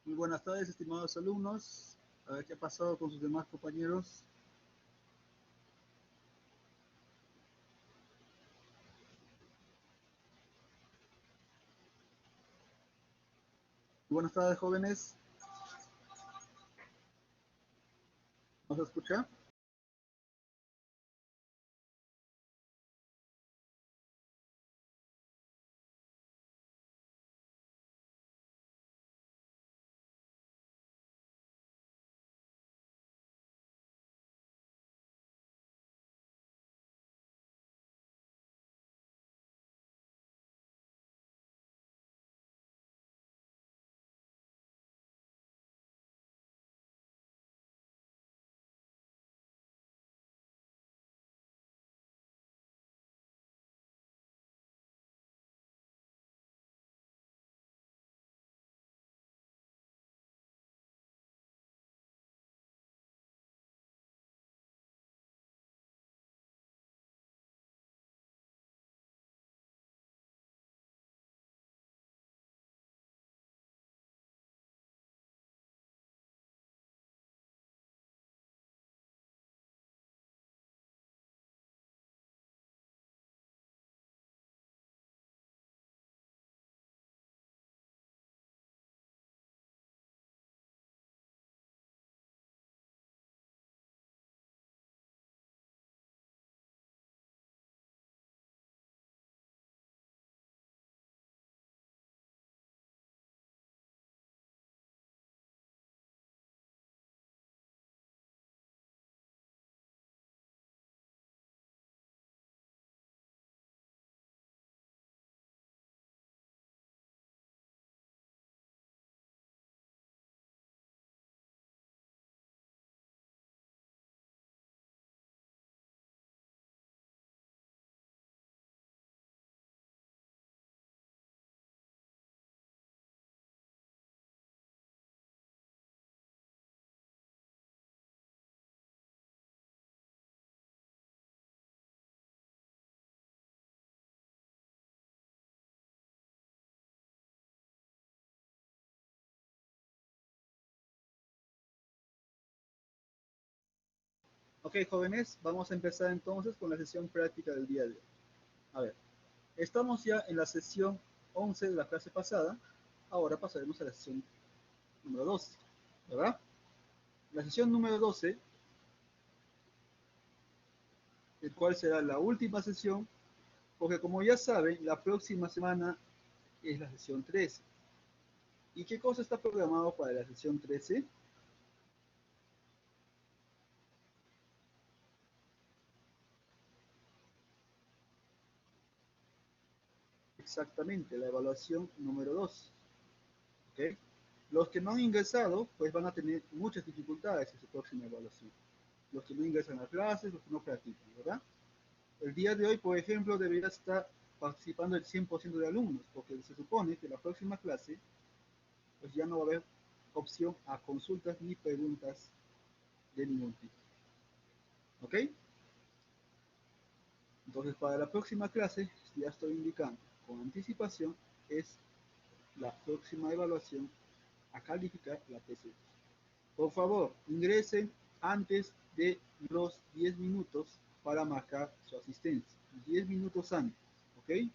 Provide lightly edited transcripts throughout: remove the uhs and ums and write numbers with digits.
Muy buenas tardes, estimados alumnos. A ver qué ha pasado con sus demás compañeros. Muy buenas tardes, jóvenes. ¿Nos escucha? Ok, jóvenes, vamos a empezar entonces con la sesión práctica del día de hoy. A ver, estamos ya en la sesión 11 de la clase pasada. Ahora pasaremos a la sesión número 12, ¿verdad? La sesión número 12, el cual será la última sesión, porque como ya saben, la próxima semana es la sesión 13. ¿Y qué cosa está programado para la sesión 13? Exactamente, la evaluación número 2. ¿Ok? Los que no han ingresado, pues van a tener muchas dificultades en su próxima evaluación. Los que no ingresan a clases, los que no practican, ¿verdad? El día de hoy, por ejemplo, debería estar participando el 100% de alumnos, porque se supone que la próxima clase, pues ya no va a haber opción a consultas ni preguntas de ningún tipo. ¿Ok? Entonces, para la próxima clase, ya estoy indicando con anticipación, es la próxima evaluación a calificar la PC. Por favor, ingresen antes de los 10 minutos para marcar su asistencia. 10 minutos antes, ¿ok? De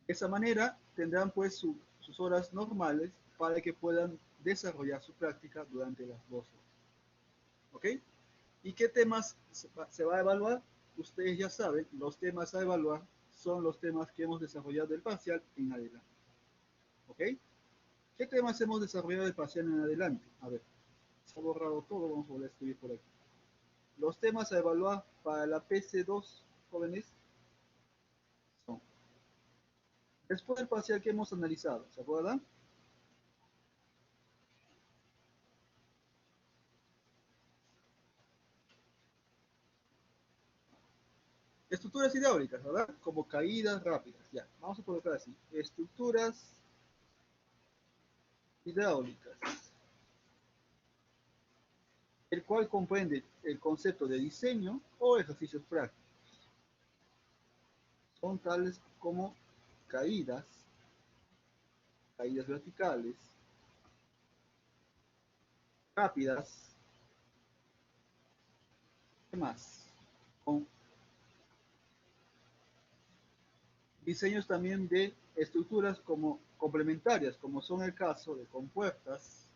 esa manera tendrán pues sus horas normales para que puedan desarrollar su práctica durante las 2 horas, ¿ok? ¿Y qué temas se va a evaluar? Ustedes ya saben, los temas a evaluar son los temas que hemos desarrollado del parcial en adelante, ¿ok? ¿Qué temas hemos desarrollado del parcial en adelante? A ver, se ha borrado todo, vamos a volver a escribir por aquí. Los temas a evaluar para la PC2, jóvenes, son, después del parcial que hemos analizado, ¿se acuerdan? Estructuras hidráulicas, ¿verdad? Como caídas rápidas, ya, vamos a colocar así, estructuras hidráulicas, cual comprende el concepto de diseño o ejercicios prácticos. Son tales como caídas, caídas verticales, rápidas, ¿qué más? Con diseños también de estructuras como complementarias, como son el caso de compuertas,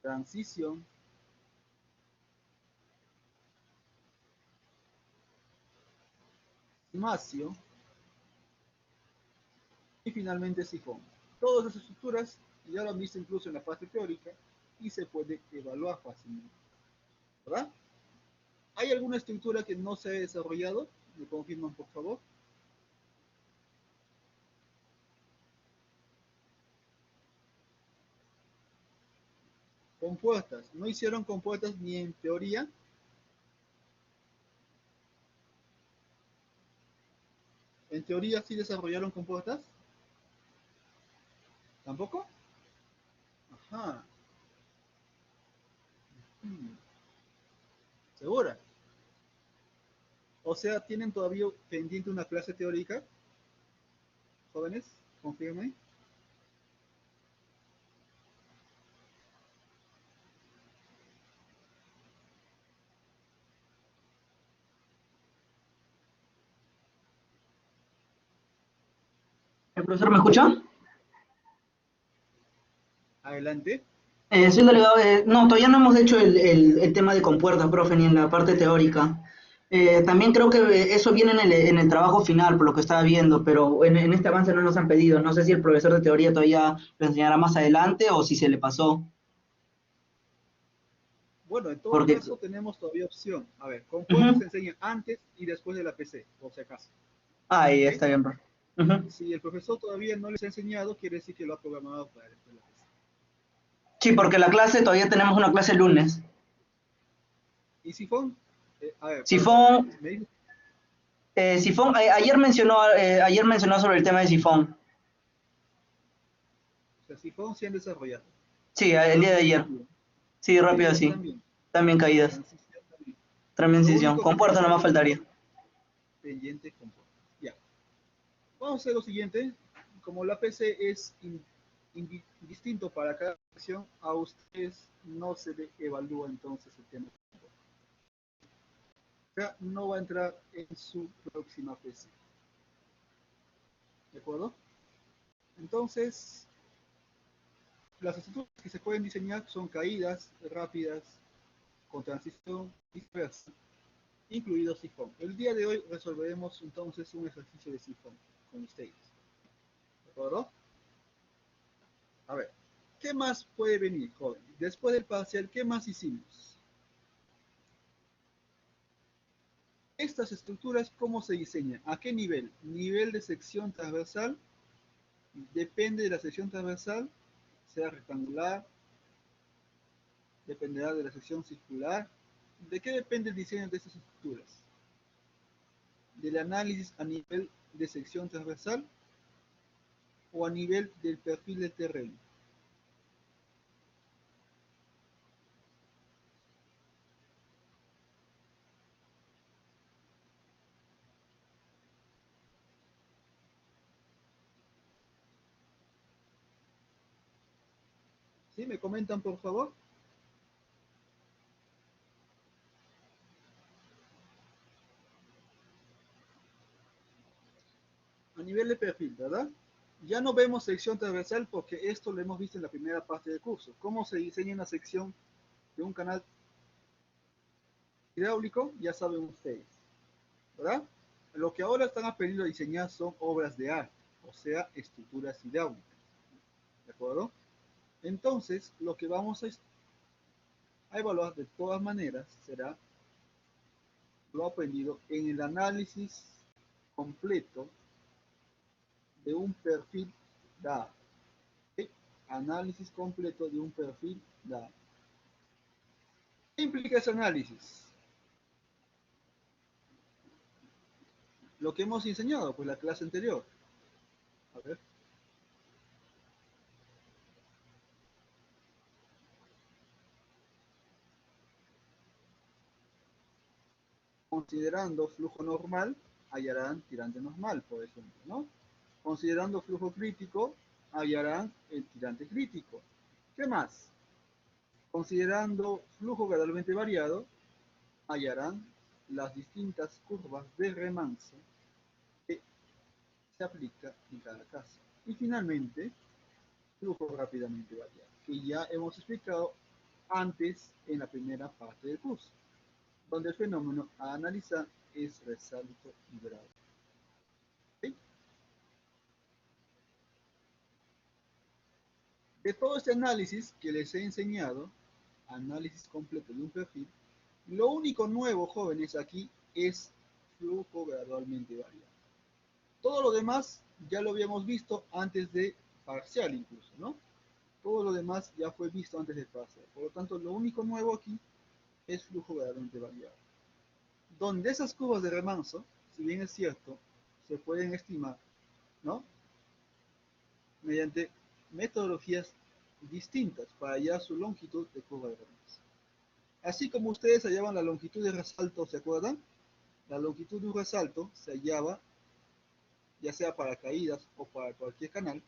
transición, cimacio y finalmente sifón. Todas esas estructuras ya lo han visto incluso en la parte teórica y se puede evaluar fácilmente, ¿verdad? ¿Hay alguna estructura que no se ha desarrollado? ¿Me confirman, por favor? Compuertas. ¿No hicieron compuertas ni en teoría? ¿En teoría sí desarrollaron compuertas? ¿Tampoco? Ajá. Hmm. ¿Segura? O sea, ¿tienen todavía pendiente una clase teórica? Jóvenes, confirmen. ¿El profesor me escucha? Adelante. Soy el delegado de... No, todavía no hemos hecho el tema de compuertas, profe, ni en la parte teórica. También creo que eso viene en el trabajo final, por lo que estaba viendo, pero en este avance no nos han pedido. No sé si el profesor de teoría todavía lo enseñará más adelante o si se le pasó. Bueno, en todo Porque... caso tenemos todavía opción. A ver, compuertas Ujú. se enseñan antes y después de la PC, por si acaso. Ahí ¿Ok? está bien, profe. Ujú. Si el profesor todavía no les ha enseñado, quiere decir que lo ha programado para después de la PC. Sí, porque la clase, todavía tenemos una clase el lunes. ¿Y Sifón? A ver, Sifón, me dice, Sifón, ayer mencionó sobre el tema de Sifón. o sea, Sifón se han desarrollado. Sí, el día de Rápidas ayer. también. Sí, rápido, Caídas sí. también. También caídas. Transición también. Lo Transición. único Con que puerta tienen nomás faltaría. pendiente compuertas. Ya. Vamos a hacer lo siguiente. Como la PC es distinto para cada sección, a ustedes no se les evalúa entonces el tema. Ya no va a entrar en su próxima PC. ¿De acuerdo? Entonces, las estructuras que se pueden diseñar son caídas rápidas, con transición dispersa, incluido sifón. El día de hoy resolveremos entonces un ejercicio de sifón con ustedes. ¿De acuerdo? A ver, ¿qué más puede venir, joven? Después del parcial, ¿qué más hicimos? Estas estructuras, ¿cómo se diseñan? ¿A qué nivel? Nivel de sección transversal. Depende de la sección transversal, sea rectangular, dependerá de la sección circular. ¿De qué depende el diseño de estas estructuras? ¿Del análisis a nivel de sección transversal o a nivel del perfil del terreno? ¿Sí? ¿Me comentan, por favor? A nivel de perfil, ¿verdad? Ya no vemos sección transversal porque esto lo hemos visto en la primera parte del curso. ¿Cómo se diseña una sección de un canal hidráulico? Ya saben ustedes, ¿verdad? Lo que ahora están aprendiendo a diseñar son obras de arte, o sea, estructuras hidráulicas, ¿de acuerdo? Entonces, lo que vamos a evaluar de todas maneras será lo aprendido en el análisis completo de un perfil dado. ¿Sí? Análisis completo de un perfil dado. ¿Qué implica ese análisis? Lo que hemos enseñado, pues la clase anterior. A ver. considerando flujo normal, hallarán tirante normal, por ejemplo, ¿no? Considerando flujo crítico, hallarán el tirante crítico. ¿Qué más? Considerando flujo gradualmente variado, hallarán las distintas curvas de remanso que se aplica en cada caso. Y finalmente, flujo rápidamente variado, que ya hemos explicado antes en la primera parte del curso, donde el fenómeno a analizar es resalto y grado. ¿Sí? De todo este análisis que les he enseñado, análisis completo de un perfil, lo único nuevo, jóvenes, aquí es flujo gradualmente variado. Todo lo demás ya lo habíamos visto antes de parcial incluso, ¿no? Todo lo demás ya fue visto antes de parcial. Por lo tanto, lo único nuevo aquí es flujo gradualmente variado. Donde esas curvas de remanso, si bien es cierto, se pueden estimar, ¿no? Mediante metodologías distintas para hallar su longitud de curva de remanso. Así como ustedes hallaban la longitud de resalto, ¿se acuerdan? La longitud de un resalto se hallaba, ya sea para caídas o para cualquier canal,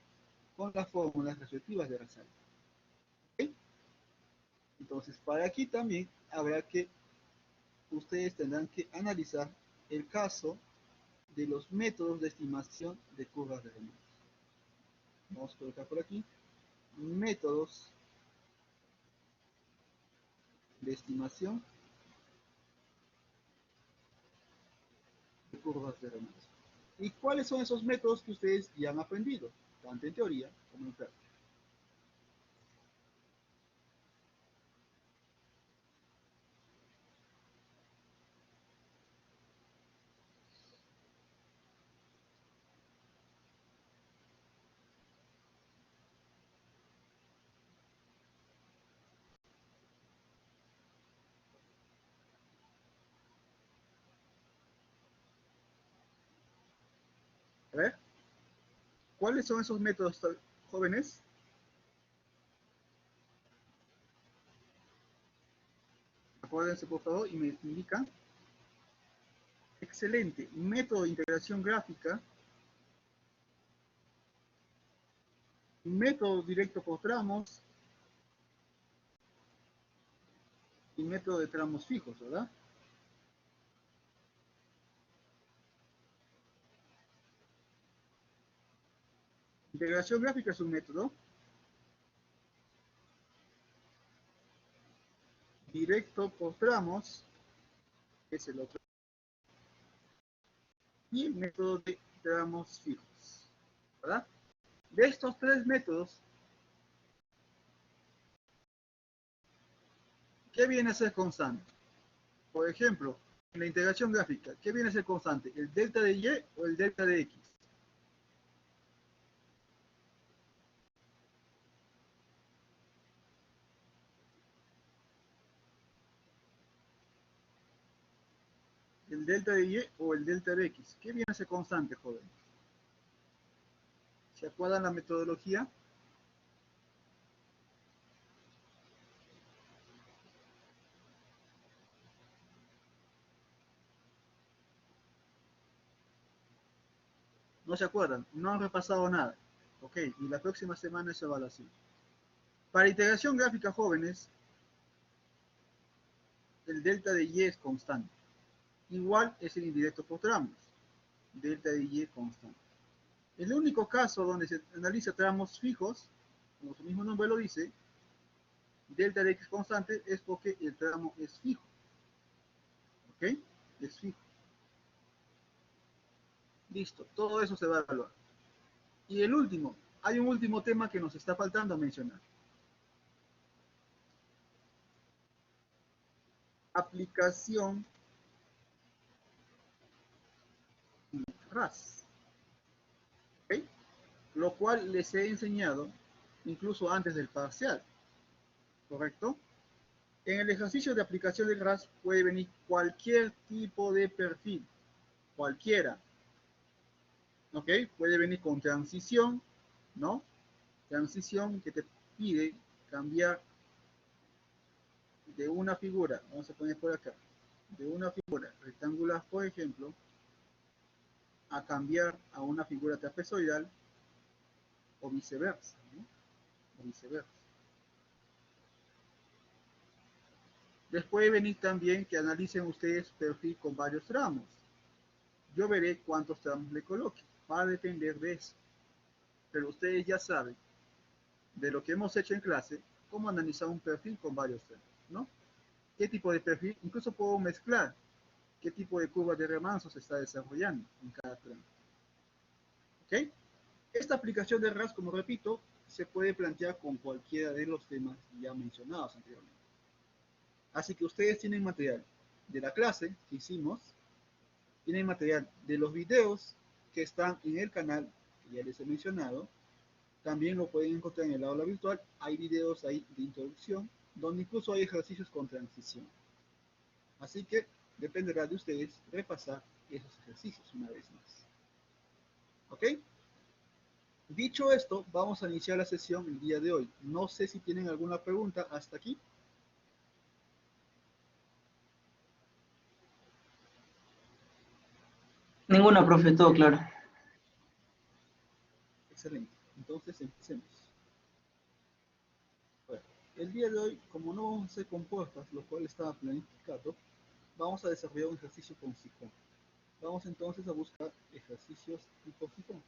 con las fórmulas respectivas de resalto. ¿Okay? Entonces, para aquí también habrá que, ustedes tendrán que analizar el caso de los métodos de estimación de curvas de remanso. Vamos a colocar por aquí métodos de estimación de curvas de remanso. ¿Y cuáles son esos métodos que ustedes ya han aprendido, tanto en teoría como en práctica? A ver, ¿cuáles son esos métodos, jóvenes? Acuérdense por favor y me indican. Excelente. Método de integración gráfica. Método directo por tramos. Y método de tramos fijos, ¿verdad? Integración gráfica es un método. Directo por tramos es el otro. Y el método de tramos fijos, ¿verdad? De estos tres métodos, ¿qué viene a ser constante? Por ejemplo, en la integración gráfica, ¿qué viene a ser constante? ¿El delta de y o el delta de x? ¿El delta de y o el delta de x? ¿Qué viene a ser constante, jóvenes? ¿Se acuerdan la metodología? No se acuerdan, no han repasado nada. Ok, y la próxima semana es evaluación. Para integración gráfica, jóvenes, el delta de y es constante. Igual es el indirecto por tramos. Delta de y constante. El único caso donde se analiza tramos fijos, como su mismo nombre lo dice, delta de x constante es porque el tramo es fijo. ¿Ok? Es fijo. Listo, todo eso se va a evaluar. Y el último, hay un último tema que nos está faltando mencionar. Aplicación RAS. ¿Ok? Lo cual les he enseñado incluso antes del parcial. ¿Correcto? En el ejercicio de aplicación del RAS puede venir cualquier tipo de perfil. Cualquiera. ¿Ok? Puede venir con transición, ¿no? Transición que te pide cambiar de una figura, vamos a poner por acá, de una figura rectangular, por ejemplo, a cambiar a una figura trapezoidal o viceversa, ¿no? O viceversa. Les puede venir también que analicen ustedes perfil con varios tramos. Yo veré cuántos tramos le coloque. Va a depender de eso. Pero ustedes ya saben, de lo que hemos hecho en clase, cómo analizar un perfil con varios tramos, ¿no? ¿Qué tipo de perfil? Incluso puedo mezclar qué tipo de curva de remanso se está desarrollando en cada tramo. ¿Ok? Esta aplicación de RAS, como repito, se puede plantear con cualquiera de los temas ya mencionados anteriormente. Así que ustedes tienen material de la clase que hicimos, tienen material de los videos que están en el canal que ya les he mencionado, también lo pueden encontrar en el aula virtual, hay videos ahí de introducción, donde incluso hay ejercicios con transición. Así que dependerá de ustedes repasar esos ejercicios una vez más. ¿Ok? Dicho esto, vamos a iniciar la sesión el día de hoy. No sé si tienen alguna pregunta hasta aquí. Ninguna, profe, todo claro. Excelente. Entonces empecemos. Bueno, el día de hoy, como no vamos a hacer compuestas, lo cual estaba planificado, vamos a desarrollar un ejercicio con sifón. Vamos entonces a buscar ejercicios tipo sifón.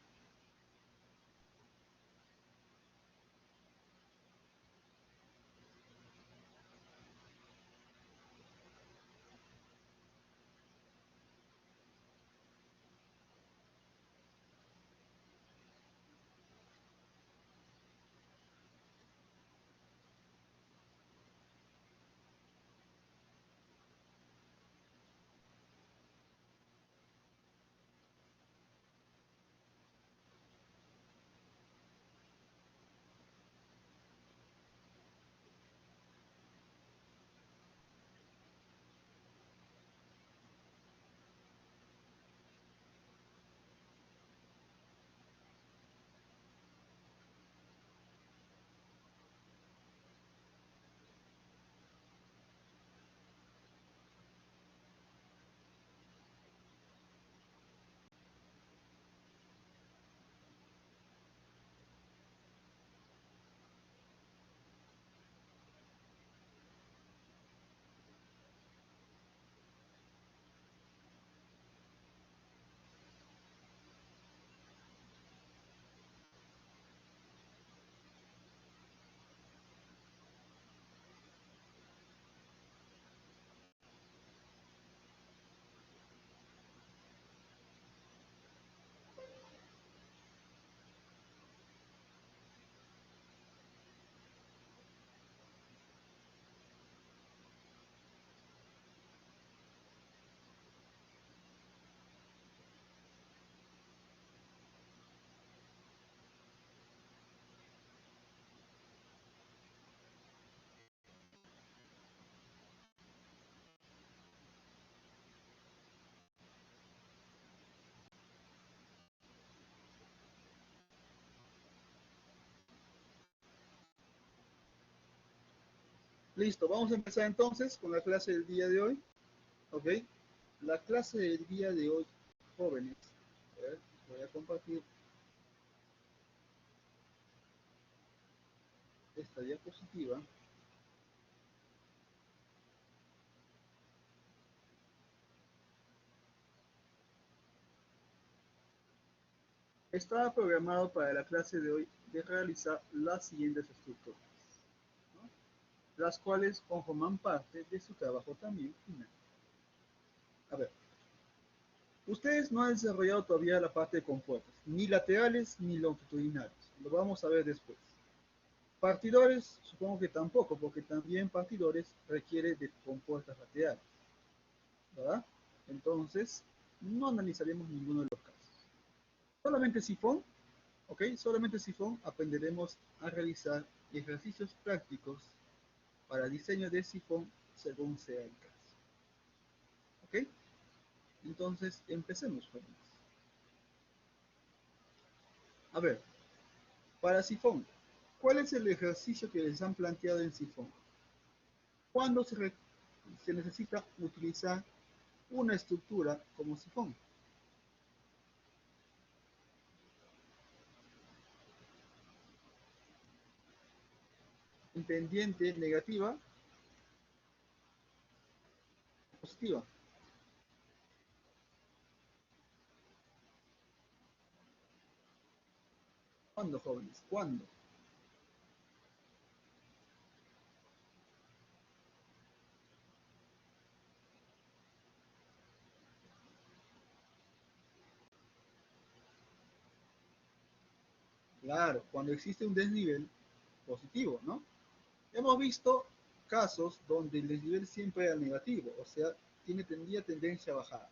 Listo, vamos a empezar entonces con la clase del día de hoy. ¿Ok? La clase del día de hoy, jóvenes, a ver, voy a compartir esta diapositiva. Estaba programado para la clase de hoy de realizar las siguientes estructuras, ¿no? Las cuales conforman parte de su trabajo también final. A ver, ustedes no han desarrollado todavía la parte de compuertas, ni laterales ni longitudinales. Lo vamos a ver después. Partidores, supongo que tampoco, porque también partidores requiere de compuertas laterales, ¿verdad? Entonces, no analizaremos ninguno de los casos. Solamente sifón, ¿ok? Solamente sifón aprenderemos a realizar ejercicios prácticos para diseño de sifón según sea el caso. ¿Ok? Entonces, empecemos, jóvenes. A ver, para sifón, ¿cuál es el ejercicio que les han planteado en sifón? ¿Cuándo se se necesita utilizar una estructura como sifón. En pendiente negativa, positiva. ¿Cuándo, jóvenes? ¿Cuándo? Claro, cuando existe un desnivel positivo, ¿no? Hemos visto casos donde el desnivel siempre era negativo, o sea, tendría tendencia a bajar.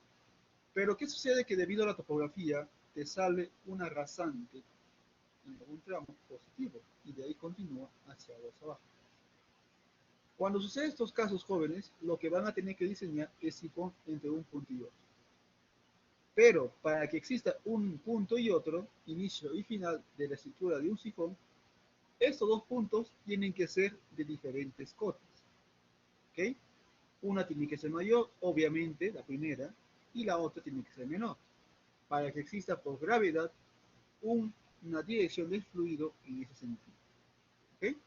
Pero ¿qué sucede? Que debido a la topografía te sale una rasante en algún tramo positivo y de ahí continúa hacia abajo. Cuando sucede estos casos, jóvenes, lo que van a tener que diseñar es sifón entre un punto y otro. Pero para que exista un punto y otro, inicio y final de la estructura de un sifón, estos dos puntos tienen que ser de diferentes cotas. ¿Ok? Una tiene que ser mayor, obviamente, la primera, y la otra tiene que ser menor, para que exista por gravedad una dirección del fluido en ese sentido. ¿Ok?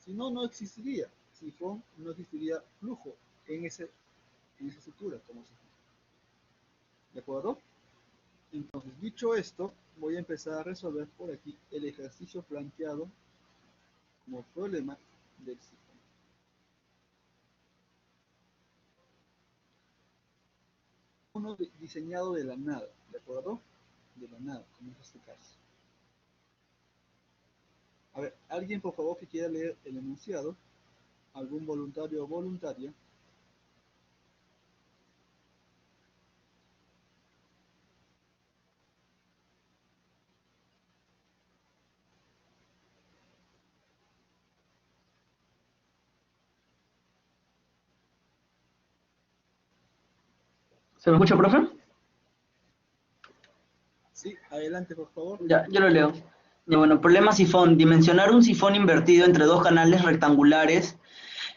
Si no, no existiría sifón, no existiría flujo en esa estructura como sifón. ¿De acuerdo? Entonces, dicho esto, voy a empezar a resolver por aquí el ejercicio planteado como problema del sifón. Uno diseñado de la nada, ¿de acuerdo? De la nada, como es este caso. A ver, alguien por favor que quiera leer el enunciado, algún voluntario o voluntaria. ¿Se me escucha, profe? Sí, adelante por favor. Ya, yo lo leo. Ya, bueno, problema sifón. Dimensionar un sifón invertido entre dos canales rectangulares,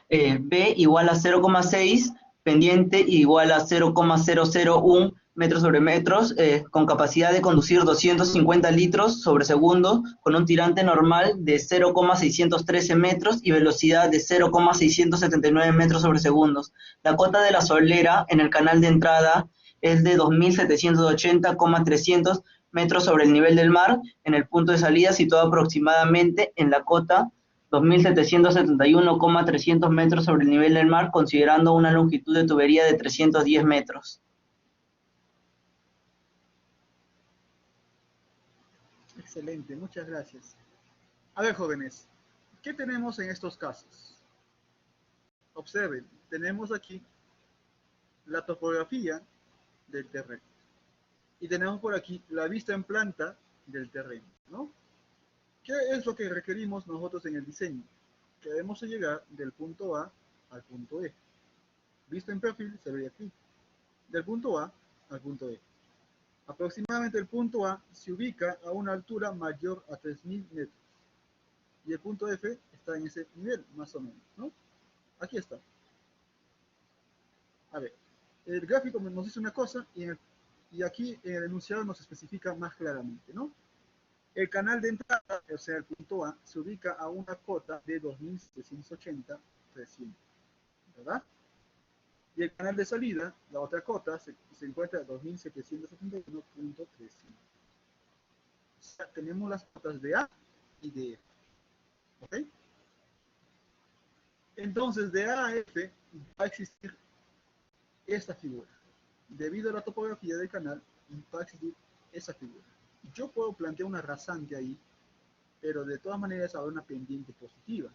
B igual a 0,6, pendiente igual a 0,001 metros sobre metros, con capacidad de conducir 250 litros sobre segundo, con un tirante normal de 0,613 metros y velocidad de 0,679 metros sobre segundos. La cota de la solera en el canal de entrada es de 2.780,300 metros sobre el nivel del mar, en el punto de salida situado aproximadamente en la cota 2.771,300 metros sobre el nivel del mar, considerando una longitud de tubería de 310 metros. Excelente, muchas gracias. A ver, jóvenes, ¿qué tenemos en estos casos? Observen, tenemos aquí la topografía del terreno y tenemos por aquí la vista en planta del terreno, ¿no? ¿Qué es lo que requerimos nosotros en el diseño? Queremos llegar del punto A al punto E. Visto en perfil se ve aquí, del punto A al punto E. Aproximadamente el punto A se ubica a una altura mayor a 3.000 metros y el punto F está en ese nivel, más o menos, ¿no? Aquí está. A ver, el gráfico nos dice una cosa y aquí en el enunciado nos especifica más claramente, ¿no? El canal de entrada, o sea, el punto A, se ubica a una cota de 2.780,300, ¿verdad? Y el canal de salida, la otra cota, se encuentra a 2.771,300. O sea, tenemos las cotas de A y de F, ¿ok? Entonces, de A a F va a existir esta figura. Debido a la topografía del canal, va a existir esa figura. Yo puedo plantear una rasante ahí, pero de todas maneras habrá una pendiente positiva.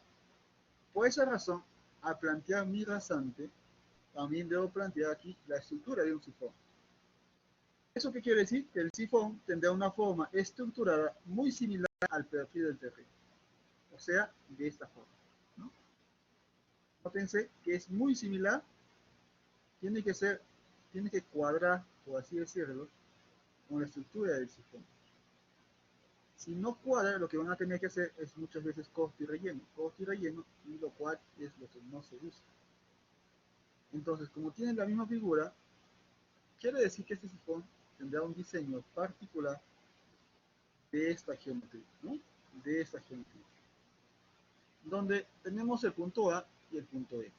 Por esa razón, al plantear mi rasante, también debo plantear aquí la estructura de un sifón. ¿Eso qué quiere decir? Que el sifón tendrá una forma estructurada muy similar al perfil del terreno. O sea, de esta forma, ¿no? Nótense que es muy similar, tiene que cuadrar, por así decirlo, con la estructura del sifón. Si no cuadra, lo que van a tener que hacer es muchas veces corte y relleno, y lo cual es lo que no se usa. Entonces, como tienen la misma figura, quiere decir que este sifón tendrá un diseño particular de esta geometría, ¿no? De esta geometría, donde tenemos el punto A y el punto E.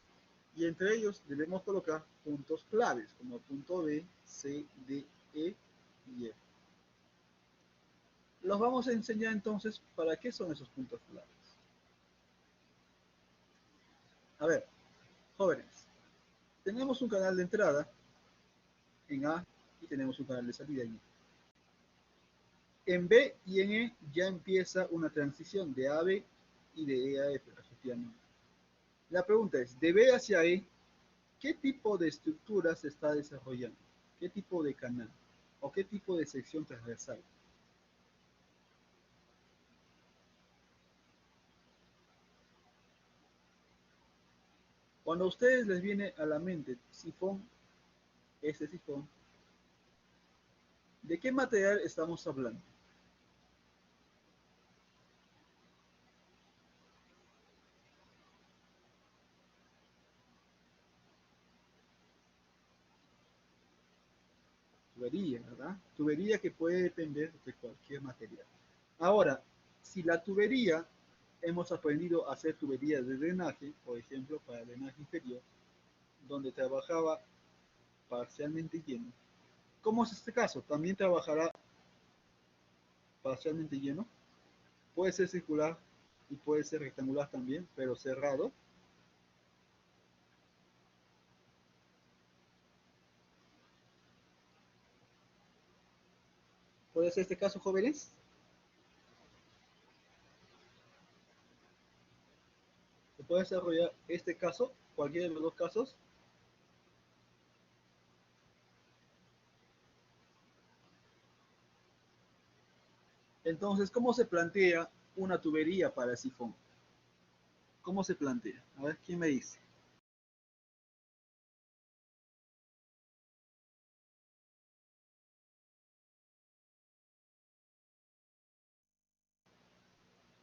Y entre ellos debemos colocar puntos claves, como el punto B, C, D, E y F. Los vamos a enseñar entonces para qué son esos puntos claves. A ver, jóvenes, tenemos un canal de entrada en A y tenemos un canal de salida en E. En B y en E ya empieza una transición de A a B y de E a F, respectivamente. La pregunta es, de B hacia E, ¿qué tipo de estructura se está desarrollando? ¿Qué tipo de canal? ¿O qué tipo de sección transversal? Cuando a ustedes les viene a la mente sifón, este sifón, ¿de qué material estamos hablando? Tubería, ¿verdad? Tubería que puede depender de cualquier material. Ahora, si la tubería, hemos aprendido a hacer tuberías de drenaje, por ejemplo, para el drenaje inferior, donde trabajaba parcialmente lleno. ¿Cómo es este caso? También trabajará parcialmente lleno. Puede ser circular y puede ser rectangular también, pero cerrado. ¿Puede ser este caso, jóvenes? ¿Se puede desarrollar este caso, cualquiera de los dos casos? Entonces, ¿cómo se plantea una tubería para el sifón? ¿Cómo se plantea? A ver, ¿quién me dice?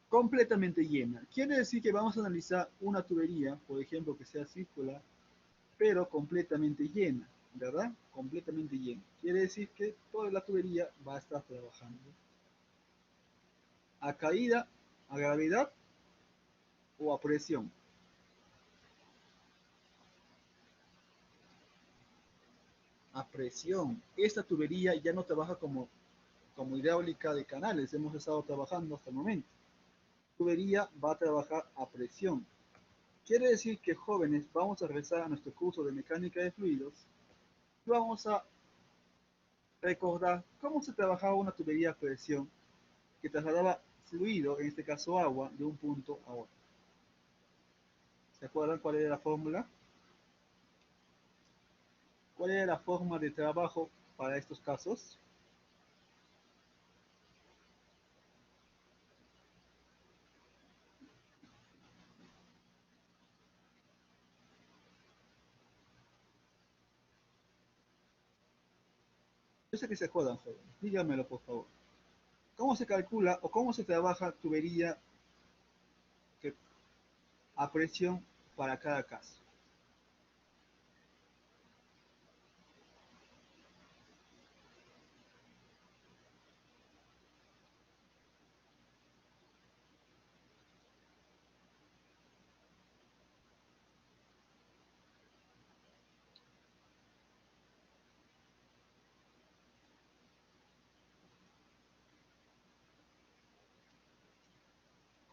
Completamente llena. Quiere decir que vamos a analizar una tubería, por ejemplo, que sea circular, pero completamente llena, ¿verdad? Completamente llena. Quiere decir que toda la tubería va a estar trabajando a caída, a gravedad o a presión. A presión. Esta tubería ya no trabaja como hidráulica de canales, hemos estado trabajando hasta el momento. La tubería va a trabajar a presión. Quiere decir que jóvenes vamos a regresar a nuestro curso de mecánica de fluidos y vamos a recordar cómo se trabajaba una tubería a presión que trasladaba fluido, en este caso agua, de un punto a otro. ¿Se acuerdan cuál era la fórmula? ¿Cuál era la forma de trabajo para estos casos? Yo sé que se acuerdan, jóvenes. Díganmelo, por favor. ¿Cómo se calcula o cómo se trabaja tubería que, a presión para cada caso?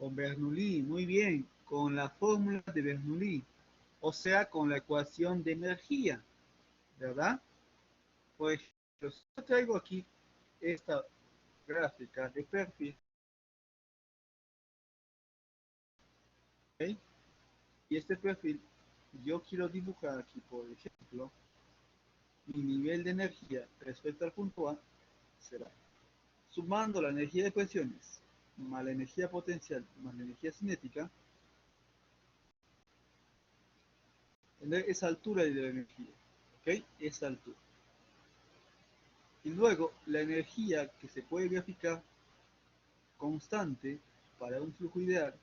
Con Bernoulli, muy bien, con la fórmula de Bernoulli, o sea, con la ecuación de energía, ¿verdad? Pues yo traigo aquí esta gráfica de perfil, ¿ok? Y este perfil, yo quiero dibujar aquí, por ejemplo, mi nivel de energía respecto al punto A será sumando la energía de presiones más la energía potencial más la energía cinética, tener esa altura de la energía, ¿ok? Esa altura. Y luego la energía que se puede graficar constante para un flujo ideal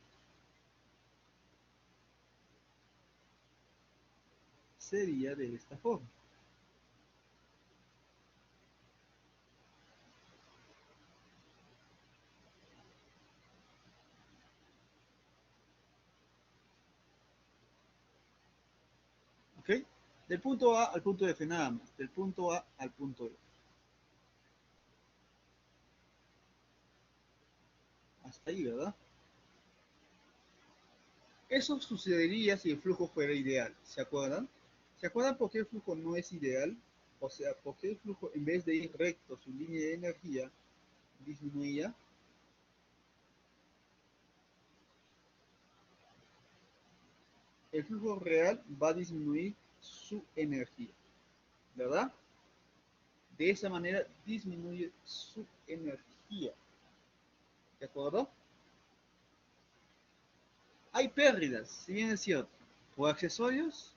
sería de esta forma. ¿Ok? Del punto A al punto F nada más. Del punto A al punto F. Hasta ahí, ¿verdad? Eso sucedería si el flujo fuera ideal. ¿Se acuerdan? ¿Se acuerdan por qué el flujo no es ideal? O sea, por qué el flujo, en vez de ir recto su línea de energía, disminuía. El flujo real va a disminuir su energía, ¿verdad? De esa manera disminuye su energía. ¿De acuerdo? Hay pérdidas, si bien es cierto. Por accesorios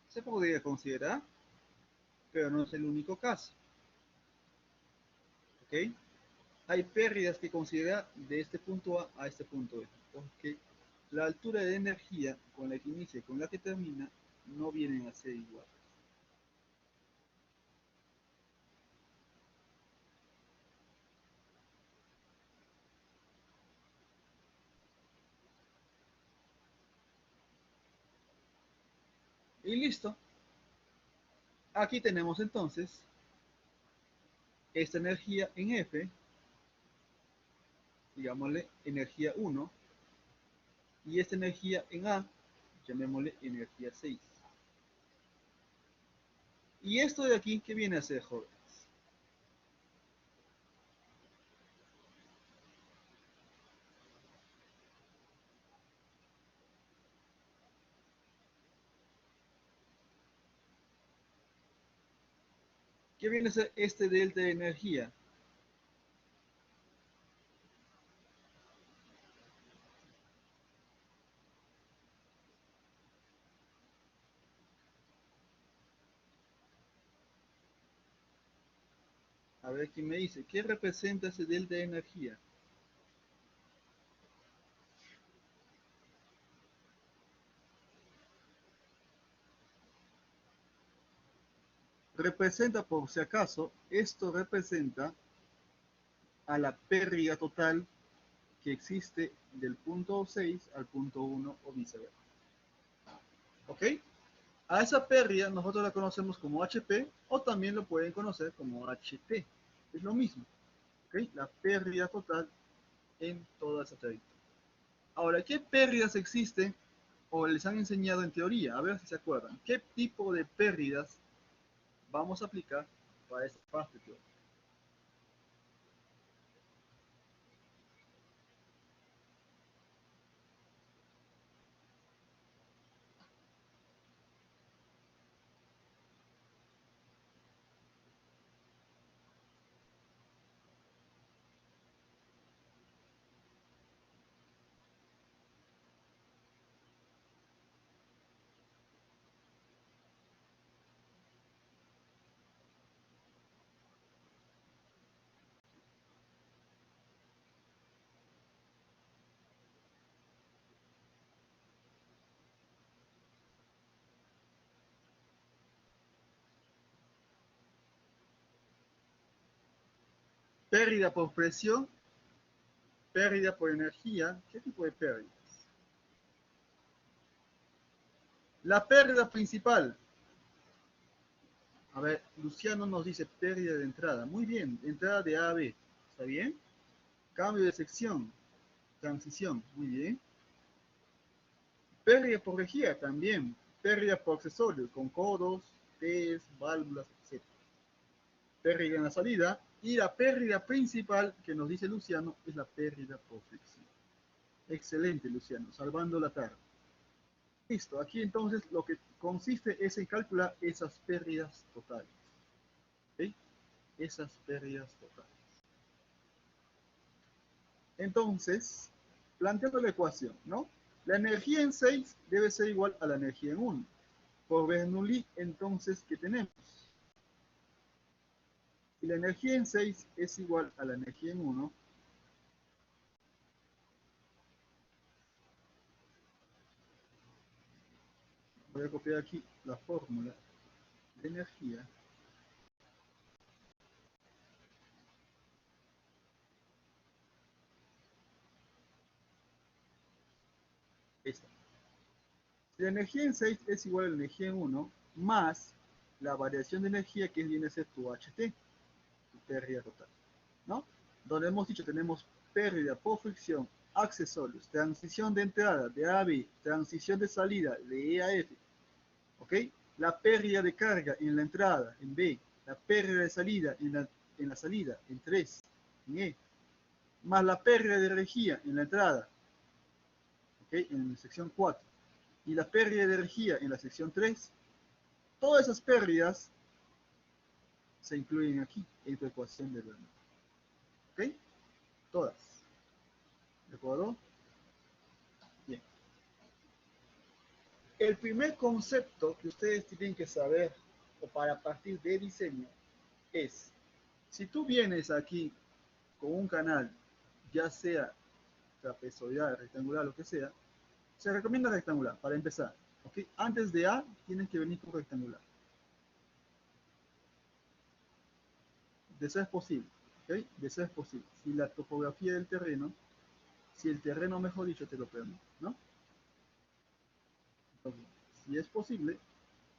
se podría considerar, pero no es el único caso. ¿Ok? Hay pérdidas que considerar de este punto A este punto B, porque la altura de energía con la que inicia y con la que termina no vienen a ser iguales. Y listo. Aquí tenemos entonces esta energía en F, digámosle energía 1, y esta energía en A, llamémosle energía 6. Y esto de aquí, ¿qué viene a ser, jóvenes? ¿Qué viene a ser este delta de energía? A ver quién me dice, ¿qué representa ese delta de energía? Representa, por si acaso, esto representa a la pérdida total que existe del punto 6 al punto 1 o viceversa. ¿Ok? A esa pérdida nosotros la conocemos como HP o también lo pueden conocer como HT. Es lo mismo. ¿Ok? La pérdida total en toda esa trayectoria. Ahora, ¿qué pérdidas existen o les han enseñado en teoría? A ver si se acuerdan. ¿Qué tipo de pérdidas vamos a aplicar para esta parte teórica? Pérdida por presión, pérdida por energía. ¿Qué tipo de pérdida? La pérdida principal. A ver, Luciano nos dice pérdida de entrada. Muy bien, entrada de A a B. ¿Está bien? Cambio de sección, transición. Muy bien. Pérdida por lejía también. Pérdida por accesorios, con codos, T's, válvulas, etc. Pérdida en la salida. Y la pérdida principal que nos dice Luciano es la pérdida por fricción. Excelente, Luciano, salvando la tarde. Listo, aquí entonces lo que consiste es en calcular esas pérdidas totales. ¿Ok? Esas pérdidas totales. Entonces, planteando la ecuación, ¿no? La energía en 6 debe ser igual a la energía en 1. Por Bernoulli, entonces, ¿qué tenemos? Si la energía en 6 es igual a la energía en 1, Voy a copiar aquí la fórmula de energía. Esta. Si la energía en 6 es igual a la energía en 1, más la variación de energía que viene a ser tu HT, tu pérdida total, ¿no? Donde hemos dicho tenemos pérdida por fricción, accesorios, transición de entrada de A a B, transición de salida de E a F, ¿ok? La pérdida de carga en la entrada en B, la pérdida de salida en la salida en 3, en E, más la pérdida de energía en la entrada, ¿ok? En la sección 4, y la pérdida de energía en la sección 3, todas esas pérdidas se incluyen aquí en tu ecuación de Bernoulli. ¿Ok? Todas. ¿De acuerdo? Bien. El primer concepto que ustedes tienen que saber, o para partir de diseño, es, si tú vienes aquí con un canal, ya sea trapezoidal, rectangular, lo que sea, se recomienda rectangular, para empezar. ¿Ok? Antes de A, tienes que venir con rectangular. De ser es posible. ¿Ok? De ser es posible. Si la topografía del terreno, si el terreno, mejor dicho, te lo permite, ¿no? Entonces, si es posible,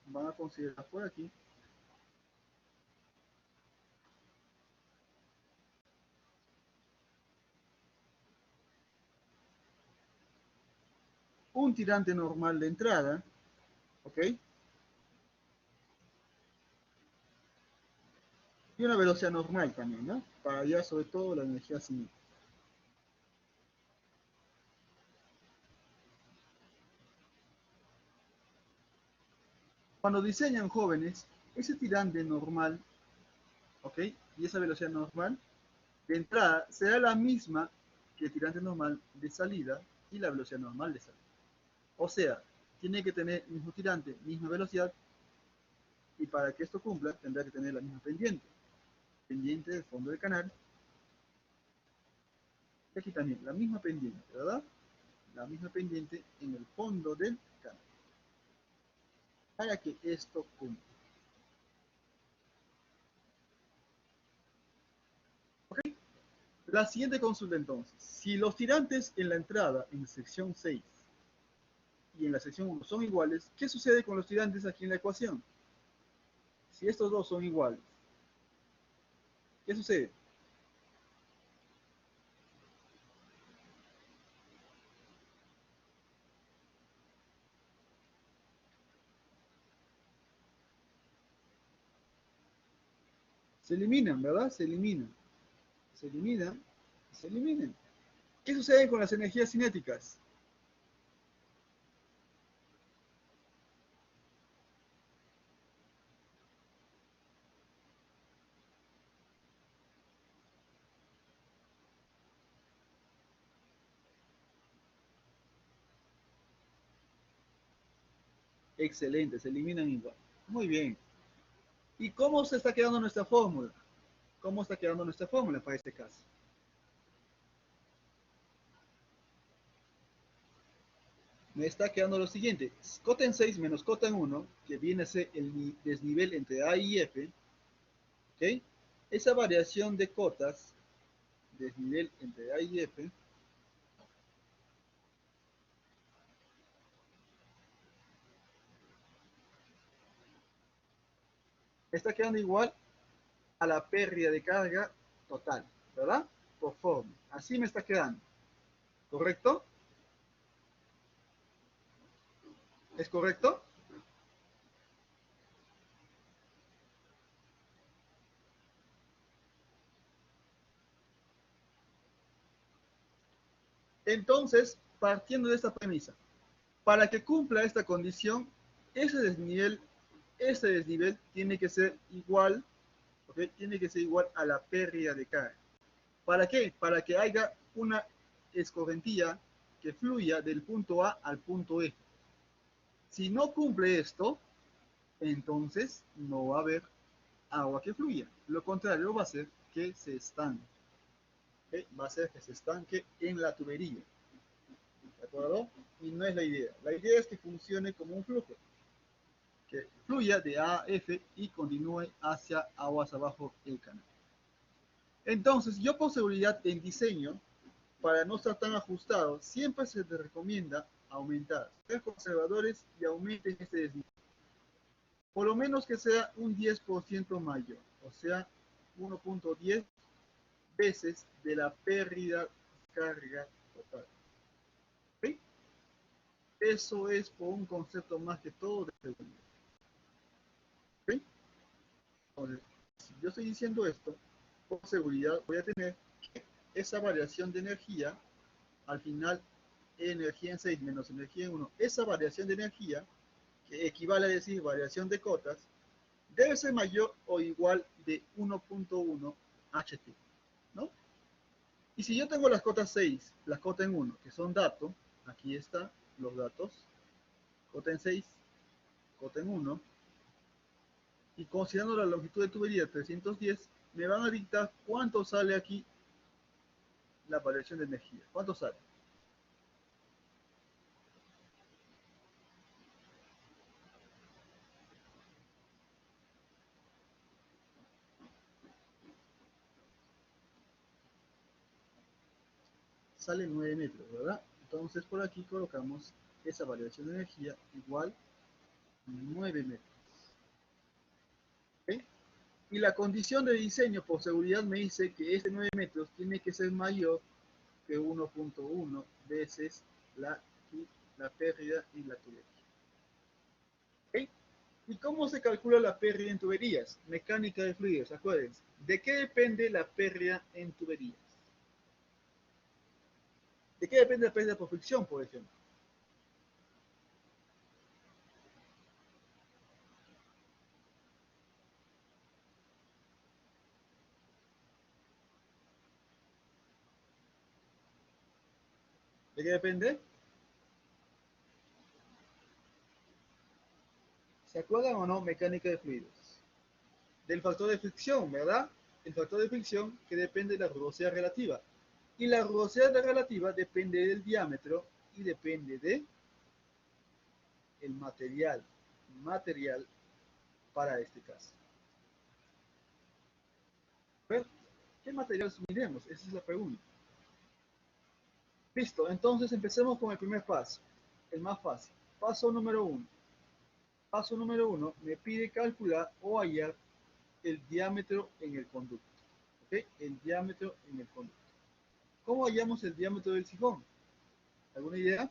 van a considerar por aquí un tirante normal de entrada, ¿ok? Y una velocidad normal también, ¿no? Para hallar sobre todo la energía cinética. Cuando diseñan jóvenes, ese tirante normal, ¿ok? Y esa velocidad normal de entrada será la misma que el tirante normal de salida y la velocidad normal de salida. O sea, tiene que tener el mismo tirante, misma velocidad, y para que esto cumpla tendrá que tener la misma pendiente. Pendiente del fondo del canal. Y aquí también, la misma pendiente, ¿verdad? La misma pendiente en el fondo del canal. Para que esto cumpla. ¿Ok? La siguiente consulta entonces. Si los tirantes en la entrada en sección 6 y en la sección 1 son iguales, ¿qué sucede con los tirantes aquí en la ecuación? Si estos dos son iguales, ¿qué sucede? Se eliminan, ¿verdad? Se eliminan. Se eliminan. Se eliminan. ¿Qué sucede con las energías cinéticas? Excelente, se eliminan igual. Muy bien. ¿Y cómo se está quedando nuestra fórmula? ¿Cómo está quedando nuestra fórmula para este caso? Me está quedando lo siguiente. Cota en 6 menos cota en 1, que viene a ser el desnivel entre A y F, ¿ok? Esa variación de cotas, desnivel entre A y F, está quedando igual a la pérdida de carga total, ¿verdad? Por forma. Así me está quedando. ¿Correcto? ¿Es correcto? Entonces, partiendo de esta premisa, para que cumpla esta condición, ese desnivel tiene que ser igual, ¿ok? Tiene que ser igual a la pérdida de carga. ¿Para qué? Para que haya una escorrentía que fluya del punto A al punto E. Si no cumple esto, entonces no va a haber agua que fluya. Lo contrario va a ser que se estanque. ¿Okay? Va a ser que se estanque en la tubería. ¿De acuerdo? Y no es la idea. La idea es que funcione como un flujo. que fluya de A a F y continúe hacia aguas abajo el canal. Entonces, yo por seguridad en diseño, para no estar tan ajustado, siempre se te recomienda aumentar. Sean conservadores y aumenten este desnivel. Por lo menos que sea un 10% mayor, o sea, 1.10 veces de la pérdida carga total. ¿Sí? Eso es por un concepto más que todo de seguridad. ¿Sí? Entonces, si yo estoy diciendo esto, por seguridad voy a tener esa variación de energía, al final energía en 6 menos energía en 1, esa variación de energía, que equivale a decir variación de cotas, debe ser mayor o igual de 1.1 HT, ¿no? Y si yo tengo las cotas 6, las cotas en 1, que son datos, aquí están los datos, cota en 6, cota en 1, y considerando la longitud de tubería 310, me van a dictar cuánto sale aquí la variación de energía. ¿Cuánto sale? Sale 9 metros, ¿verdad? Entonces por aquí colocamos esa variación de energía igual a 9 metros. ¿Okay? Y la condición de diseño por seguridad me dice que este 9 metros tiene que ser mayor que 1.1 veces la pérdida en la tubería. ¿Okay? ¿Y cómo se calcula la pérdida en tuberías? Mecánica de fluidos, acuérdense. ¿De qué depende la pérdida en tuberías? ¿De qué depende la pérdida por fricción, por ejemplo? ¿De qué depende? ¿Se acuerdan o no mecánica de fluidos? Del factor de fricción, ¿verdad? El factor de fricción que depende de la rugosidad relativa. Y la rugosidad relativa depende del diámetro y depende de el material para este caso. ¿Ver? ¿Qué material sumiremos? Esa es la pregunta. Listo, entonces empecemos con el primer paso, el más fácil. Paso número 1. Paso número 1 me pide calcular o hallar el diámetro en el conducto. ¿Ok? El diámetro en el conducto. ¿Cómo hallamos el diámetro del sifón? ¿Alguna idea?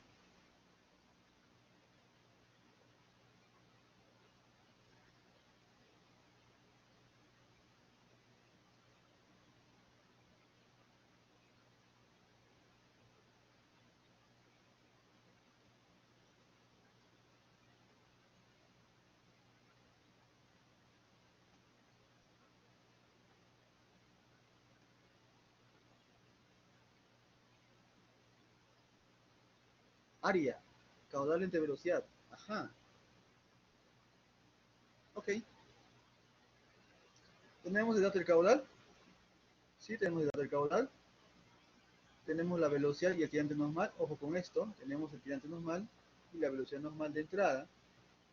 Área, caudal entre velocidad. Ajá, ok. ¿Tenemos el dato del caudal? Sí, tenemos el dato del caudal. Tenemos la velocidad y el tirante normal. Ojo con esto, tenemos el tirante normal y la velocidad normal de entrada,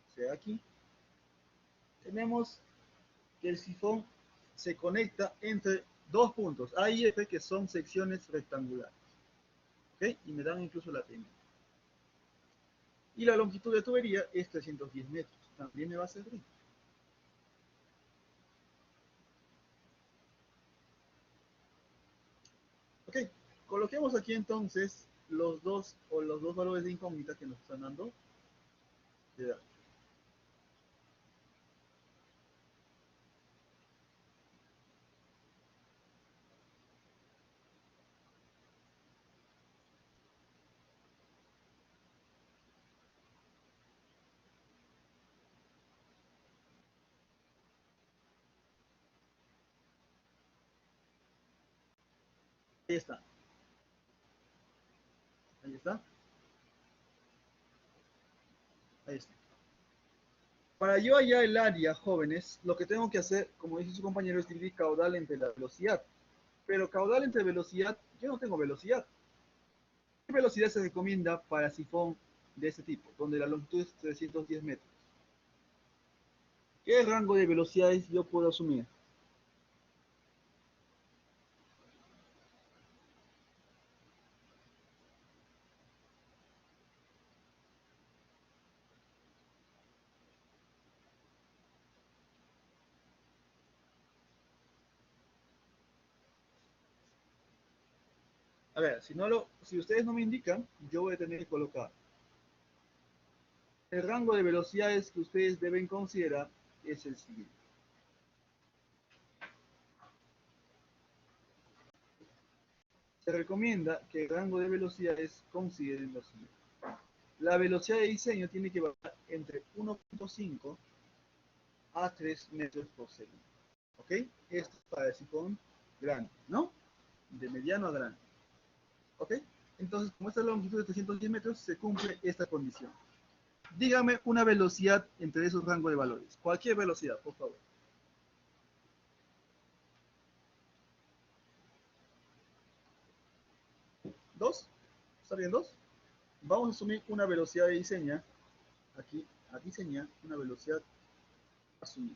o sea aquí. Tenemos que el sifón se conecta entre dos puntos, A y F, que son secciones rectangulares. ¿Ok? Y me dan incluso la técnica. Y la longitud de tubería es 310 metros. También me va a servir. Ok, coloquemos aquí entonces los dos valores de incógnita que nos están dando. Ahí está. Ahí está. Ahí está. Para yo hallar el área, jóvenes, lo que tengo que hacer, como dice su compañero, es dividir caudal entre la velocidad. Pero caudal entre velocidad, yo no tengo velocidad. ¿Qué velocidad se recomienda para sifón de este tipo, donde la longitud es 310 metros? ¿Qué rango de velocidades yo puedo asumir? A ver, si ustedes no me indican, yo voy a tener que colocar. El rango de velocidades que ustedes deben considerar es el siguiente. Se recomienda que el rango de velocidades consideren lo siguiente. La velocidad de diseño tiene que variar entre 1.5 a 3 metros por segundo. ¿Ok? Esto es para decir con grande, ¿no? De mediano a grande. ¿Ok? Entonces, como esta es la longitud de 310 metros, se cumple esta condición. Dígame una velocidad entre esos rangos de valores. Cualquier velocidad, por favor. ¿Dos? ¿Está bien dos? Vamos a asumir una velocidad de diseño. Aquí, a diseñar una velocidad asumida.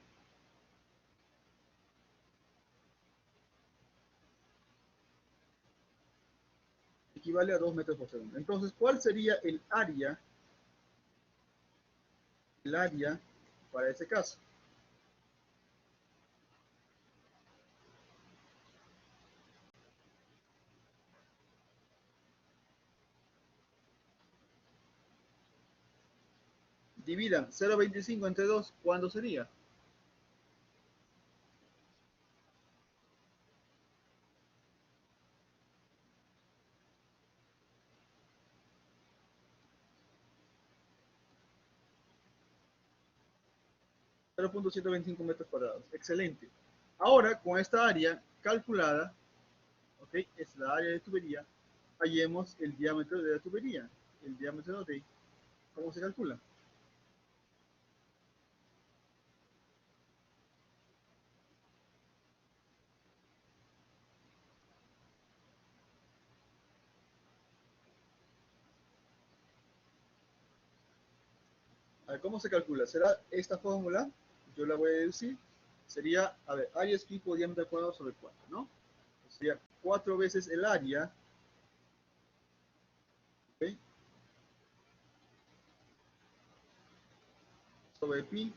Equivale a 2 metros por segundo. Entonces, ¿cuál sería el área para ese caso? Dividan 0.25 entre 2, ¿cuándo sería? Cero punto 125 metros cuadrados. Excelente. Ahora, con esta área calculada, ¿ok? Es la área de tubería, hallemos el diámetro de la tubería. El diámetro de, ¿cómo se calcula? A ver, ¿cómo se calcula? ¿Será esta fórmula? Yo la voy a deducir. Sería, a ver, área es pi por diámetro cuadrado sobre 4, ¿no? Sería 4 veces el área, ¿ok? Sobre pi.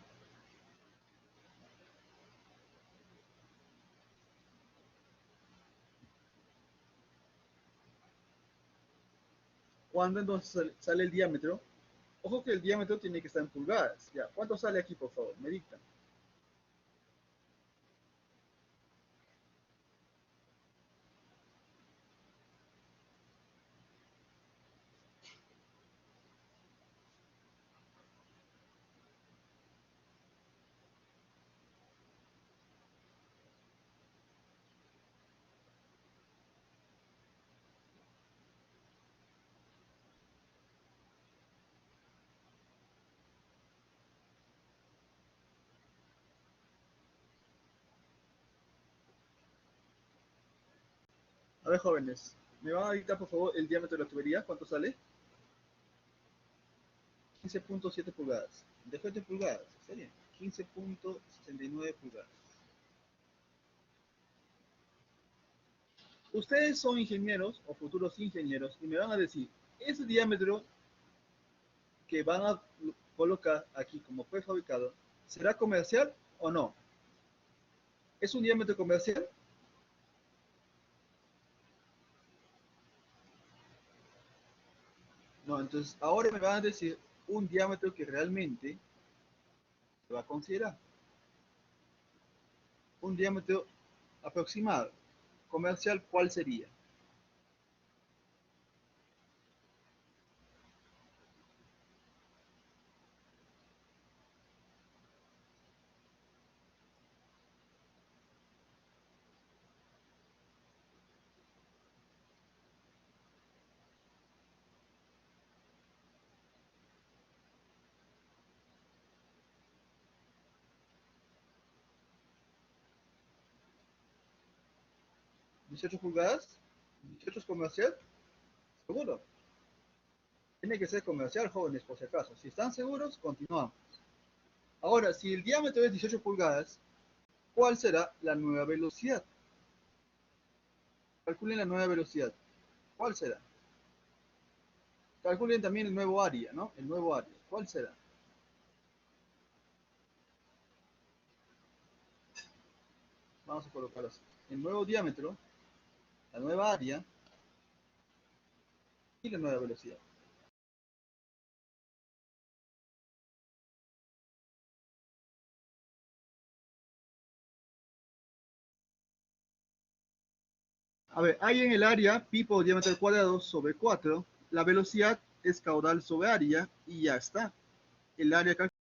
¿Cuándo entonces sale el diámetro? Ojo que el diámetro tiene que estar en pulgadas. Ya, ¿cuánto sale aquí, por favor? Me dictan. A ver, jóvenes, ¿me van a dictar, por favor, el diámetro de la tubería? ¿Cuánto sale? 15.7 pulgadas. De 20 pulgadas, está bien. 15.69 pulgadas. Ustedes son ingenieros o futuros ingenieros y me van a decir, ese diámetro que van a colocar aquí como prefabricado, ¿será comercial o no? ¿Es un diámetro comercial? No, entonces ahora me van a decir un diámetro que realmente se va a considerar. Un diámetro aproximado. Comercial, ¿cuál sería? ¿18 pulgadas? ¿18 es comercial? ¿Seguro? Tiene que ser comercial, jóvenes, por si acaso. Si están seguros, continuamos. Ahora, si el diámetro es 18 pulgadas, ¿cuál será la nueva velocidad? Calculen la nueva velocidad. ¿Cuál será? Calculen también el nuevo área, ¿no? El nuevo área. ¿Cuál será? Vamos a colocar así. El nuevo diámetro, la nueva área y la nueva velocidad. A ver, hay en el área pi por diámetro al cuadrado sobre 4. La velocidad es caudal sobre área y ya está. El área calculada.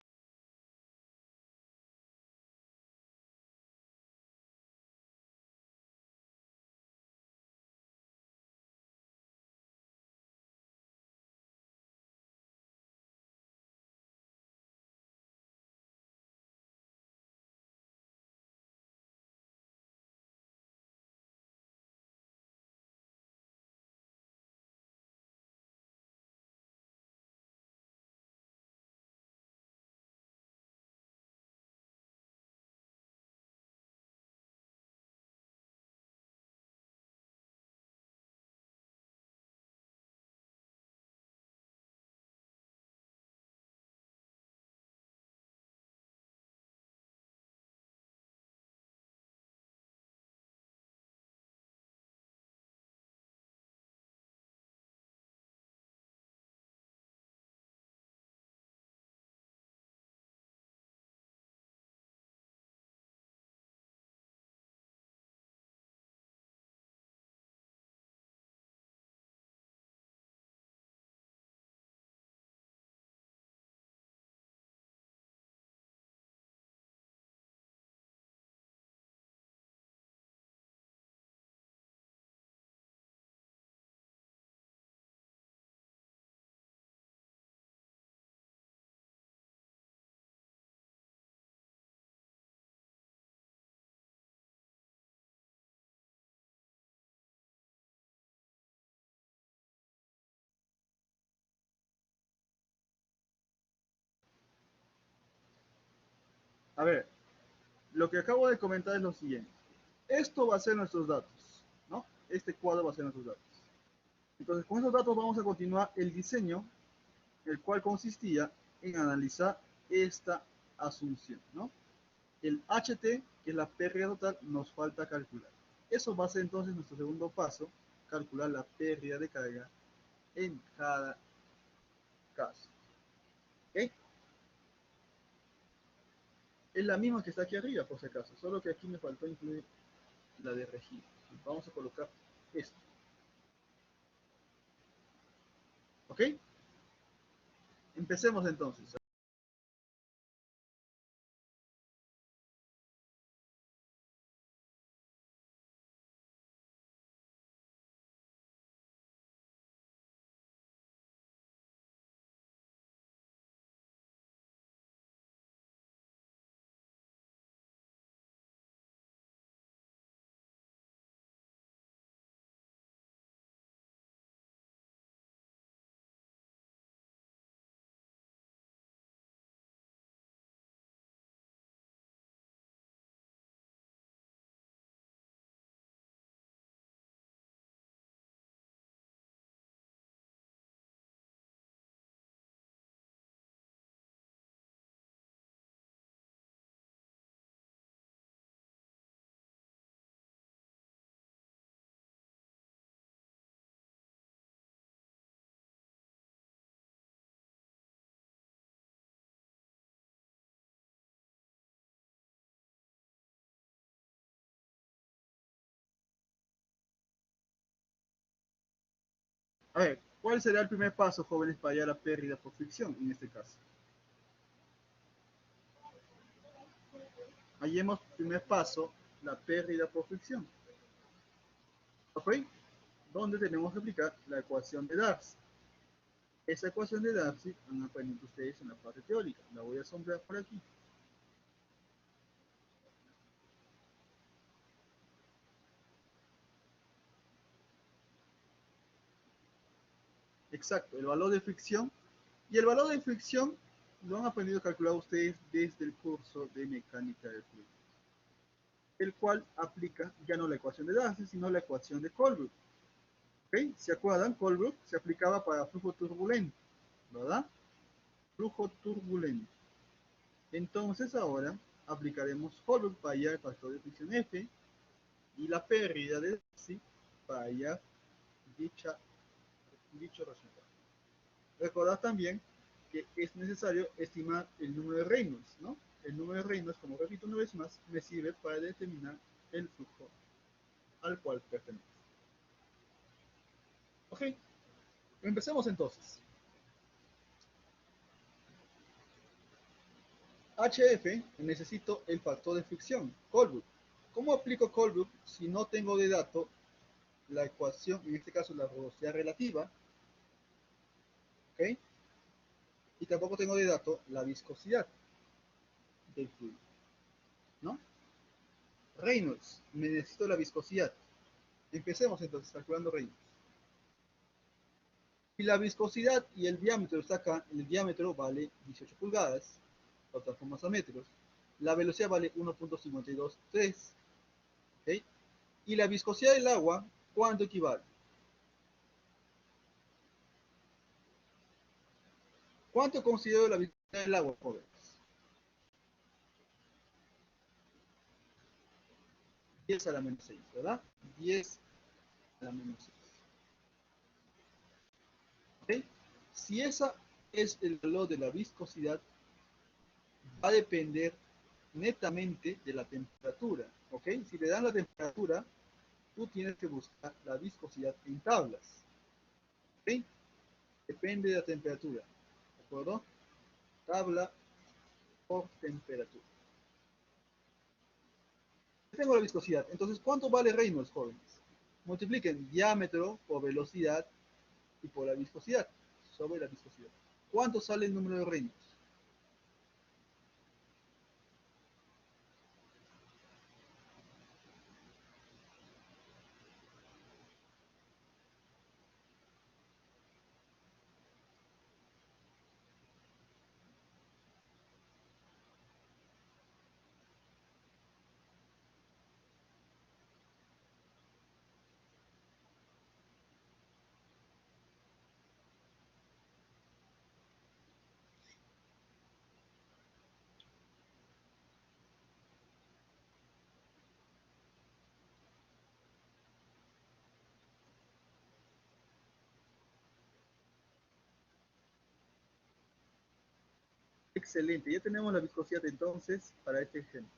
A ver, lo que acabo de comentar es lo siguiente. Esto va a ser nuestros datos, ¿no? Este cuadro va a ser nuestros datos. Entonces, con esos datos vamos a continuar el diseño, el cual consistía en analizar esta asunción, ¿no? El HT, que es la pérdida total, nos falta calcular. Eso va a ser entonces nuestro segundo paso, calcular la pérdida de carga en cada caso. ¿Ok? Es la misma que está aquí arriba, por si acaso, solo que aquí me faltó incluir la de registro. Vamos a colocar esto. ¿Ok? Empecemos entonces. A ver, ¿cuál será el primer paso, jóvenes, para hallar la pérdida por fricción en este caso? Hallemos primer paso, la pérdida por fricción. ¿Ok? Donde tenemos que aplicar la ecuación de Darcy. Esa ecuación de Darcy van a aprender ustedes en la parte teórica. La voy a sombrear por aquí. Exacto, el valor de fricción. Y el valor de fricción lo han aprendido a calcular ustedes desde el curso de mecánica del fluido, el cual aplica ya no la ecuación de Darcy, sino la ecuación de Colbrook. ¿Ok? ¿Se acuerdan? Colbrook se aplicaba para flujo turbulento, ¿verdad? Flujo turbulento. Entonces ahora aplicaremos Colbrook para hallar el factor de fricción F y la pérdida de Darcy para hallar dicho resultado. Recordad también que es necesario estimar el número de Reynolds, ¿no? El número de Reynolds, como repito una vez más, me sirve para determinar el flujo al cual pertenece. Ok, empecemos entonces. HF, necesito el factor de fricción, Colbrook. ¿Cómo aplico Colbrook si no tengo de dato la ecuación, en este caso la velocidad relativa, ¿ok? Y tampoco tengo de dato la viscosidad del fluido, ¿no? Reynolds, me necesito la viscosidad. Empecemos entonces calculando Reynolds. Y la viscosidad y el diámetro está acá, el diámetro vale 18 pulgadas, lo transformas a metros, la velocidad vale 1.523, ¿ok? Y la viscosidad del agua, ¿cuánto equivale? ¿Cuánto considero la viscosidad del agua, jóvenes? 10 a la menos 6, ¿verdad? 10 a la menos 6. ¿Ok? Si esa es el valor de la viscosidad, va a depender netamente de la temperatura, ¿ok? Si le dan la temperatura, tú tienes que buscar la viscosidad en tablas, ¿ok? Depende de la temperatura, ¿de acuerdo? Tabla por temperatura. Tengo la viscosidad, entonces, ¿cuánto vale Reynolds, jóvenes? Multipliquen diámetro por velocidad y por la viscosidad, sobre la viscosidad. ¿Cuánto sale el número de Reynolds? Excelente, ya tenemos la viscosidad entonces para este ejemplo.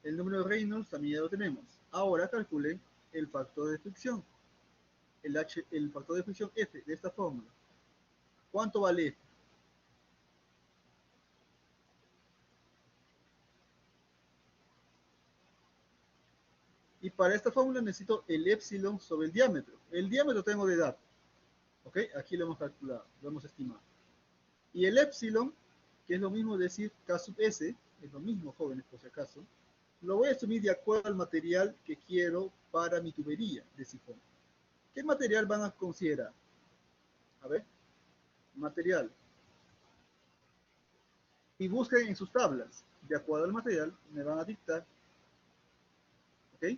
El número de Reynolds también ya lo tenemos. Ahora calcule el factor de fricción, el factor de fricción F de esta fórmula. ¿Cuánto vale F? Y para esta fórmula necesito el epsilon sobre el diámetro. El diámetro tengo de dato. ¿Ok? Aquí lo hemos calculado, lo hemos estimado. Y el epsilon, que es lo mismo decir K sub S, es lo mismo, jóvenes, por si acaso, lo voy a asumir de acuerdo al material que quiero para mi tubería de sifón. ¿Qué material van a considerar? A ver, material. Y busquen en sus tablas, de acuerdo al material, me van a dictar, ¿ok?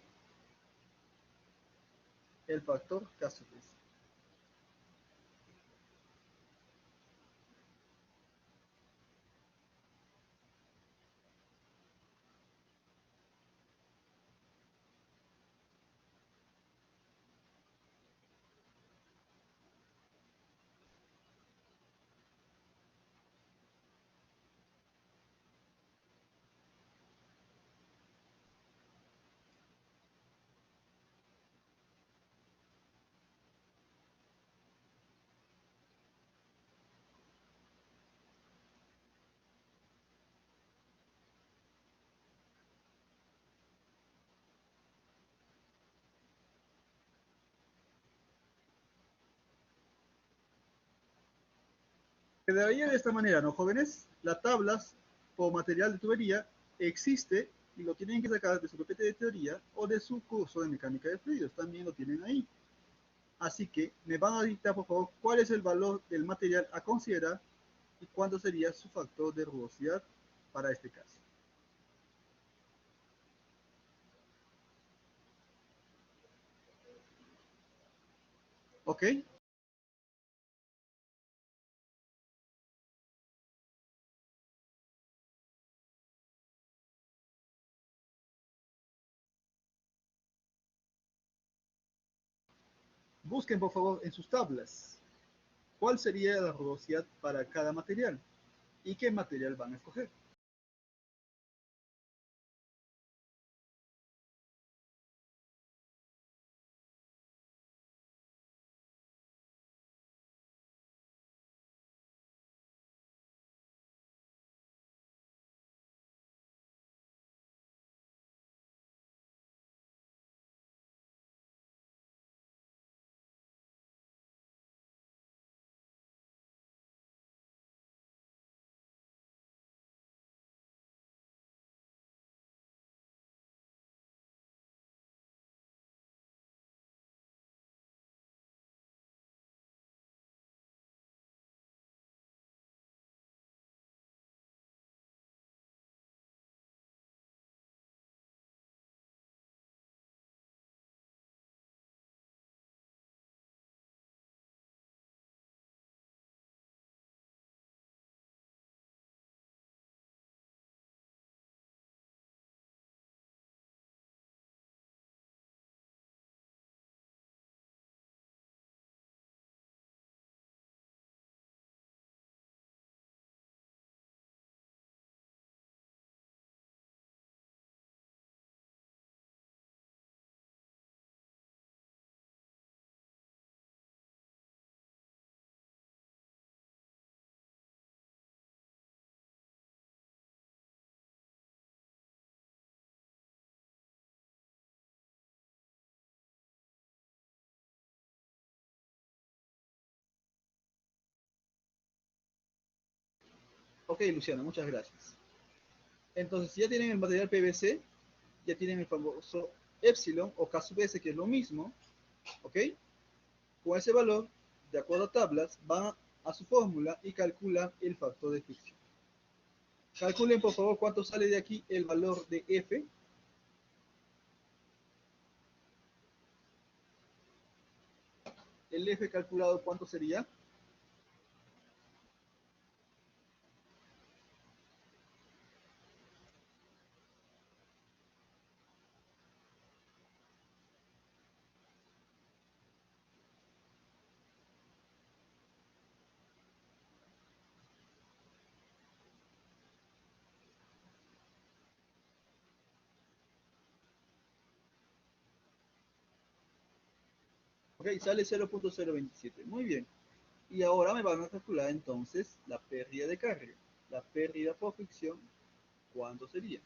El factor K sub S. Quedaría de esta manera, ¿no, jóvenes? Las tablas por material de tubería existe y lo tienen que sacar de su PPT de teoría o de su curso de mecánica de fluidos, también lo tienen ahí. Así que me van a dictar, por favor, cuál es el valor del material a considerar y cuánto sería su factor de rugosidad para este caso. ¿Ok? Busquen por favor en sus tablas cuál sería la rugosidad para cada material y qué material van a escoger. Ok, Luciano, muchas gracias. Entonces, si ya tienen el material PVC, ya tienen el famoso epsilon o K sub S, que es lo mismo, ¿ok? Con ese valor, de acuerdo a tablas, van a su fórmula y calculan el factor de fricción. Calculen por favor cuánto sale de aquí el valor de F. El F calculado, ¿cuánto sería? Ok, sale 0.027. Muy bien. Y ahora me van a calcular entonces la pérdida de carga. La pérdida por fricción, ¿cuánto sería?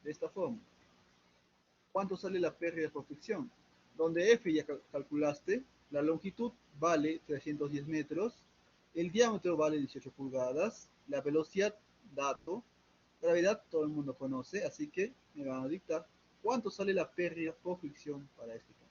De esta forma. ¿Cuánto sale la pérdida por fricción? Donde F ya calculaste, la longitud vale 310 metros, el diámetro vale 18 pulgadas, la velocidad, dato, gravedad, todo el mundo conoce, así que me van a dictar cuánto sale la pérdida por fricción para este caso.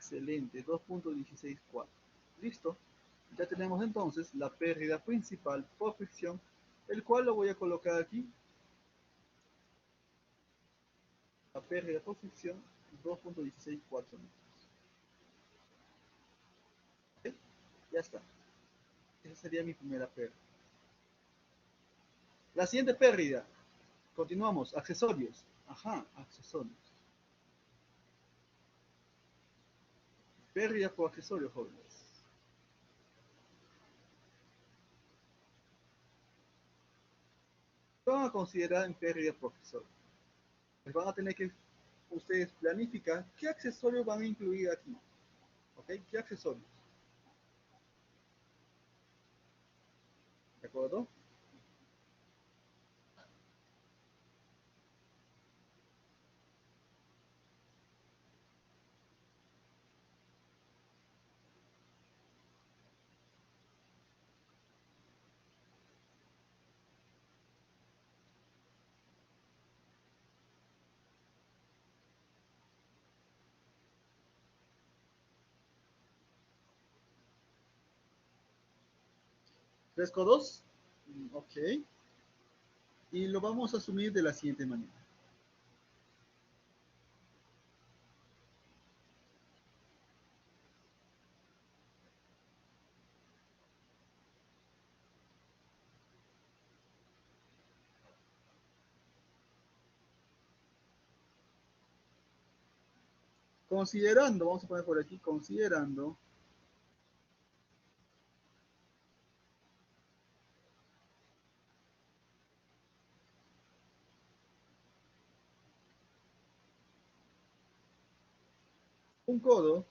Excelente, 2.164. Listo. Ya tenemos entonces la pérdida principal por fricción, el cual lo voy a colocar aquí. La pérdida por fricción, 2.164 metros. ¿Ok? Ya está. Esa sería mi primera pérdida. La siguiente pérdida. Continuamos. Accesorios. Ajá, accesorios. Pérdida por accesorios, jóvenes. ¿Qué van a considerar en pérdida por accesorio? Pues van a tener que ustedes planifican qué accesorios van a incluir aquí. ¿Ok? ¿Qué accesorios? ¿De acuerdo? ¿Tres codos? Ok. Y lo vamos a asumir de la siguiente manera. Considerando, vamos a poner por aquí, considerando un codo,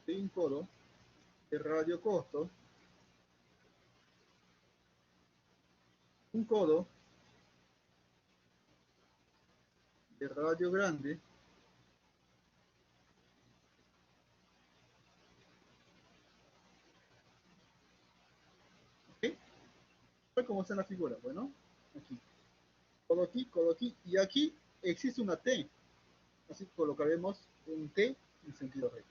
un codo de radio corto, un codo de radio grande, ¿ok? ¿Cómo está en la figura? Bueno, codo aquí, y aquí existe una T, así que colocaremos un T en sentido recto.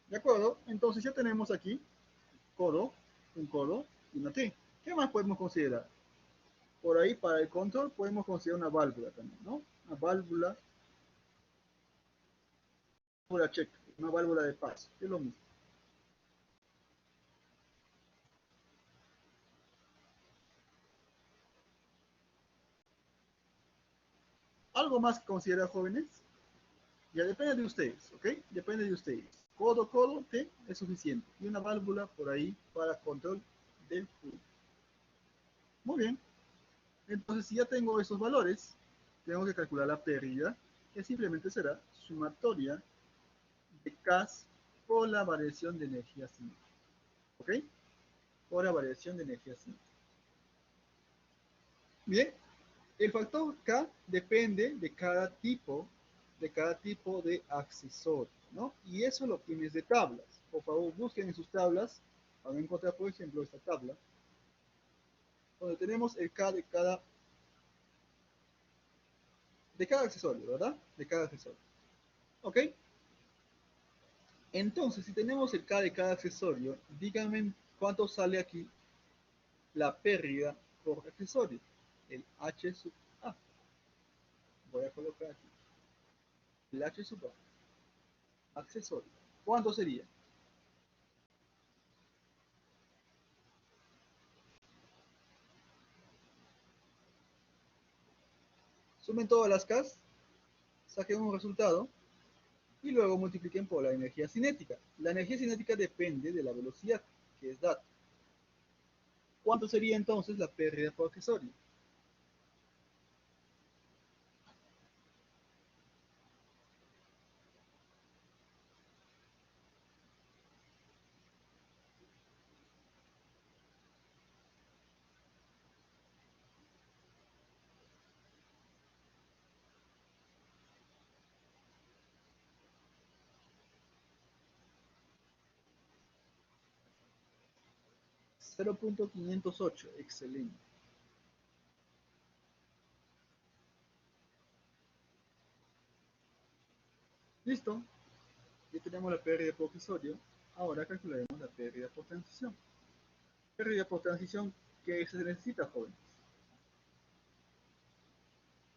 ¿De acuerdo? Entonces ya tenemos aquí codo, un codo y una T. ¿Qué más podemos considerar? Por ahí para el control podemos considerar una válvula también, ¿no? Una válvula check, una válvula de paso, es lo mismo. Algo más que considerar, jóvenes, ya depende de ustedes, ¿ok? Depende de ustedes. Codo, codo, T es suficiente. Y una válvula por ahí para control del flujo. Muy bien. Entonces, si ya tengo esos valores, tengo que calcular la pérdida, que simplemente será sumatoria de CAS por la variación de energía cinética. ¿Ok? Por la variación de energía cinética. Bien, el factor K depende de cada tipo de accesorio, ¿no? Y eso lo tienes de tablas. Por favor, busquen en sus tablas, van a encontrar, por ejemplo, esta tabla, donde tenemos el K de cada accesorio, ¿verdad? De cada accesorio. ¿Ok? Entonces, si tenemos el K de cada accesorio, díganme cuánto sale aquí la pérdida por accesorio. El H sub A. Voy a colocar aquí. El H sub A. Accesorio. ¿Cuánto sería? Sumen todas las Ks, saquen un resultado y luego multipliquen por la energía cinética. La energía cinética depende de la velocidad, que es data. ¿Cuánto sería entonces la pérdida por accesorio? 0.508, excelente. Listo, ya tenemos la pérdida por accesorio. Ahora calcularemos la pérdida por transición. Pérdida por transición, ¿qué se necesita, jóvenes?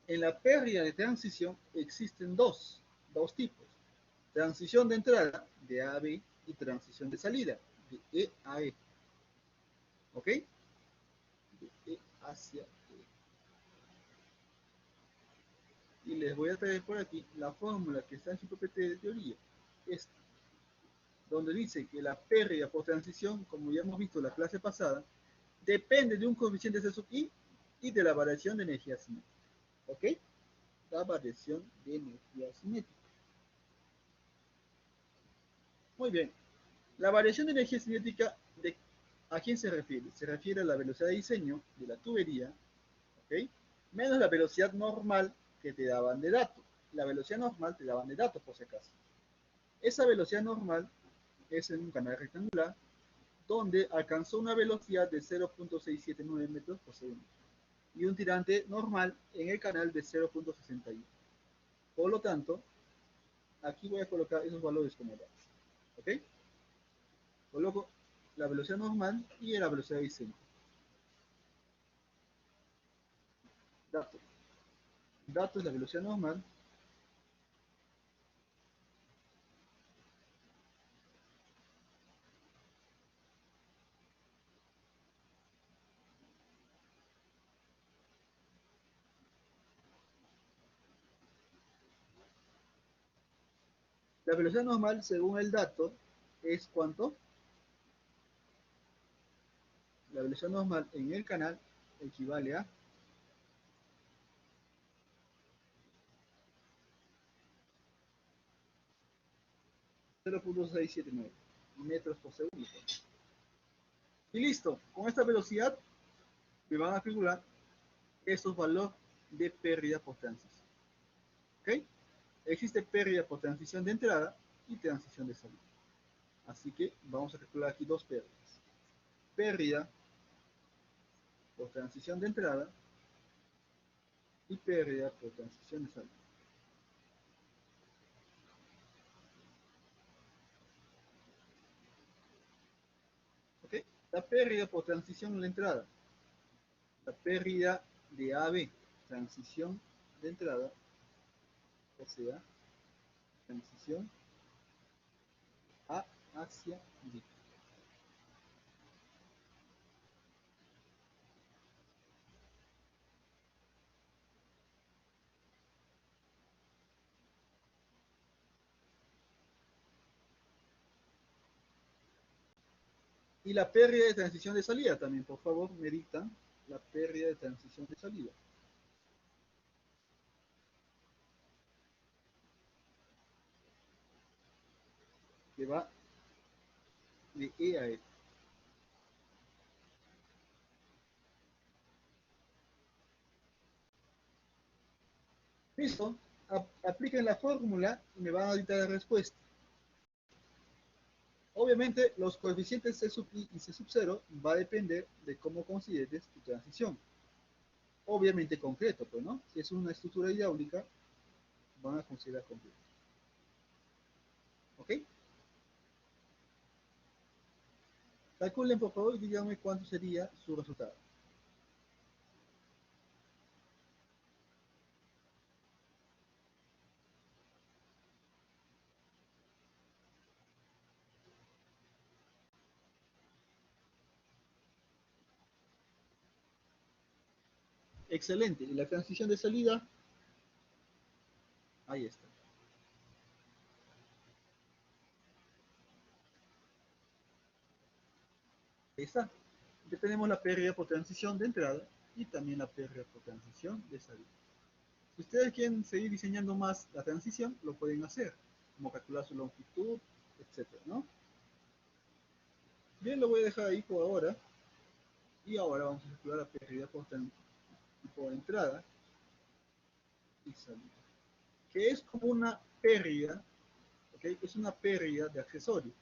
En la pérdida de transición existen dos tipos. Transición de entrada, de A a B, y transición de salida, de E a E. ¿Ok? De E hacia E. Y les voy a traer por aquí la fórmula que está en su PPT de teoría. Esta, donde dice que la pérdida por transición, como ya hemos visto en la clase pasada, depende de un coeficiente C sub i y de la variación de energía cinética. ¿Ok? La variación de energía cinética. Muy bien. La variación de energía cinética, ¿a quién se refiere? Se refiere a la velocidad de diseño de la tubería, ¿ok? Menos la velocidad normal que te daban de datos. La velocidad normal te daban de datos, por si acaso. Esa velocidad normal es en un canal rectangular donde alcanzó una velocidad de 0.679 metros por segundo y un tirante normal en el canal de 0.61. Por lo tanto, aquí voy a colocar esos valores como datos. ¿Ok? Coloco la velocidad normal y la velocidad de diseño. Datos. Datos, la velocidad normal. La velocidad normal, según el dato, es ¿cuánto? La velocidad normal en el canal equivale a 0.679 metros por segundo. Y listo, con esta velocidad me van a figurar estos valores de pérdida por transición. ¿Ok? Existe pérdida por transición de entrada y transición de salida. Así que vamos a calcular aquí dos pérdidas. Pérdida por transición de entrada y pérdida por transición de salida. ¿Ok? La pérdida por transición en la entrada. La pérdida de AB, transición de entrada, o sea, transición A hacia B. Y la pérdida de transición de salida también, por favor, me dictan la pérdida de transición de salida. Que va de E a F. Listo, apliquen la fórmula y me van a dictar la respuesta. Obviamente, los coeficientes C sub i y C sub 0 va a depender de cómo consideres tu transición. Obviamente concreto, pues, ¿no? Si es una estructura hidráulica, van a considerar concreto. ¿Ok? Calculen, por favor, y díganme cuánto sería su resultado. Excelente. Y la transición de salida, ahí está. Ahí está. Ya tenemos la pérdida por transición de entrada y también la pérdida por transición de salida. Si ustedes quieren seguir diseñando más la transición, lo pueden hacer, como calcular su longitud, etcétera, ¿no? Bien, lo voy a dejar ahí por ahora. Y ahora vamos a calcular la pérdida por entrada y salida. Que es como una pérdida, ¿ok? Es una pérdida de accesorio.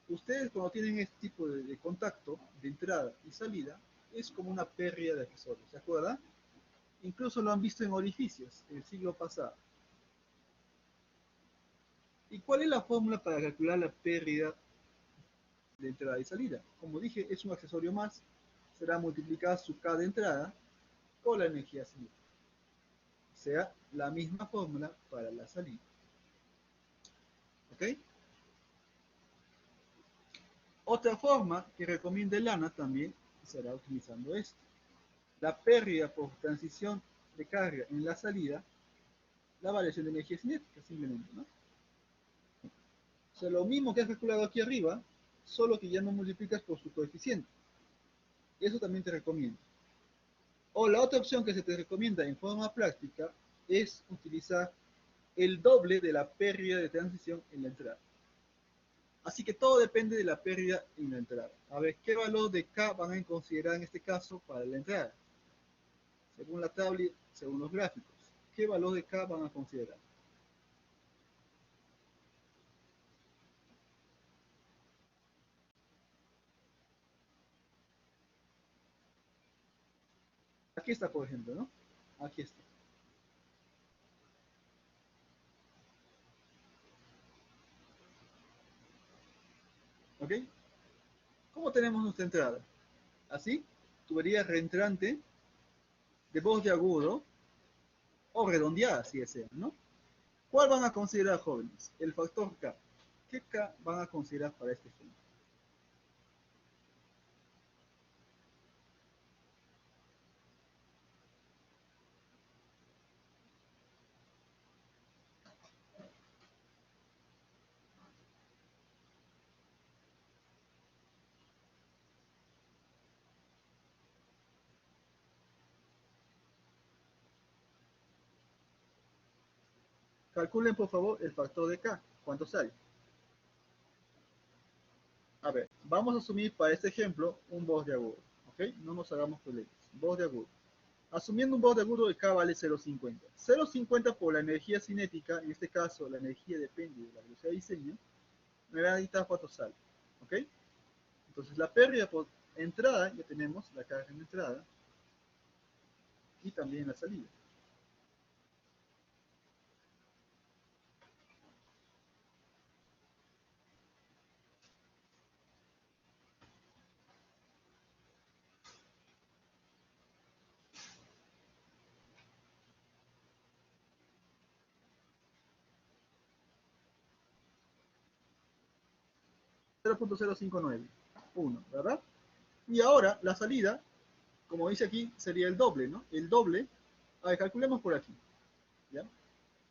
Ustedes cuando tienen este tipo de contacto de entrada y salida, es como una pérdida de accesorio, ¿se acuerdan? Incluso lo han visto en orificios el siglo pasado. ¿Y cuál es la fórmula para calcular la pérdida de entrada y salida? Como dije, es un accesorio más, será multiplicar su K de entrada por la energía cinética. O sea, la misma fórmula para la salida. ¿Ok? Otra forma que recomienda Lana también será utilizando esto. La pérdida por transición de carga en la salida la variación de energía cinética, simplemente, ¿no? O sea, lo mismo que has calculado aquí arriba, solo que ya no multiplicas por su coeficiente. Eso también te recomiendo. O la otra opción que se te recomienda en forma práctica es utilizar el doble de la pérdida de transición en la entrada. Así que todo depende de la pérdida en la entrada. A ver, ¿qué valor de K van a considerar en este caso para la entrada? Según la tabla, según los gráficos. ¿Qué valor de K van a considerar? Aquí está, por ejemplo, ¿no? Aquí está. ¿Ok? ¿Cómo tenemos nuestra entrada? Así, tubería reentrante de voz de agudo o redondeada, si desean, ¿no? ¿Cuál van a considerar, jóvenes? El factor K. ¿Qué K van a considerar para este ejemplo? Calculen, por favor, el factor de K. ¿Cuánto sale? A ver, vamos a asumir para este ejemplo un voz de agudo. ¿Ok? No nos hagamos problemas. Voz de agudo. Asumiendo un voz de agudo, el K vale 0,50. 0,50 por la energía cinética, en este caso la energía depende de la velocidad de diseño, me va a dictar cuánto sale. ¿Ok? Entonces la pérdida por entrada, ya tenemos la carga en entrada y también en la salida. 0,059. 1, ¿verdad? Y ahora la salida, como dice aquí, sería el doble, ¿no? El doble, a ver, calculemos por aquí, ¿ya?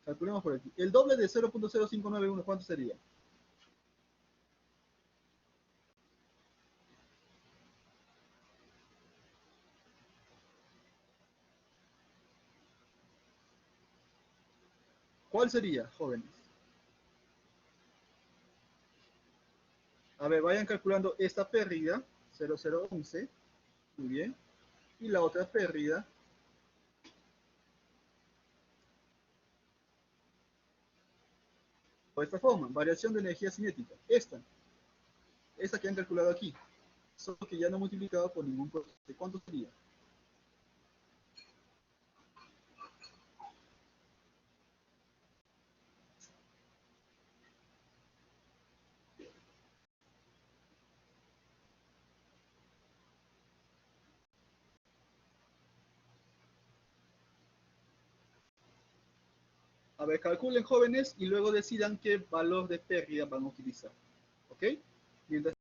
Calculemos por aquí. El doble de 0,0591, ¿cuánto sería? ¿Cuál sería, jóvenes? A ver, vayan calculando esta pérdida, 0,011, muy bien, y la otra pérdida, de esta forma, variación de energía cinética. Esta que han calculado aquí, solo que ya no multiplicado por ningún coste. ¿Cuánto sería? A ver, calculen, jóvenes, y luego decidan qué valor de pérdida van a utilizar. ¿Ok? Mientras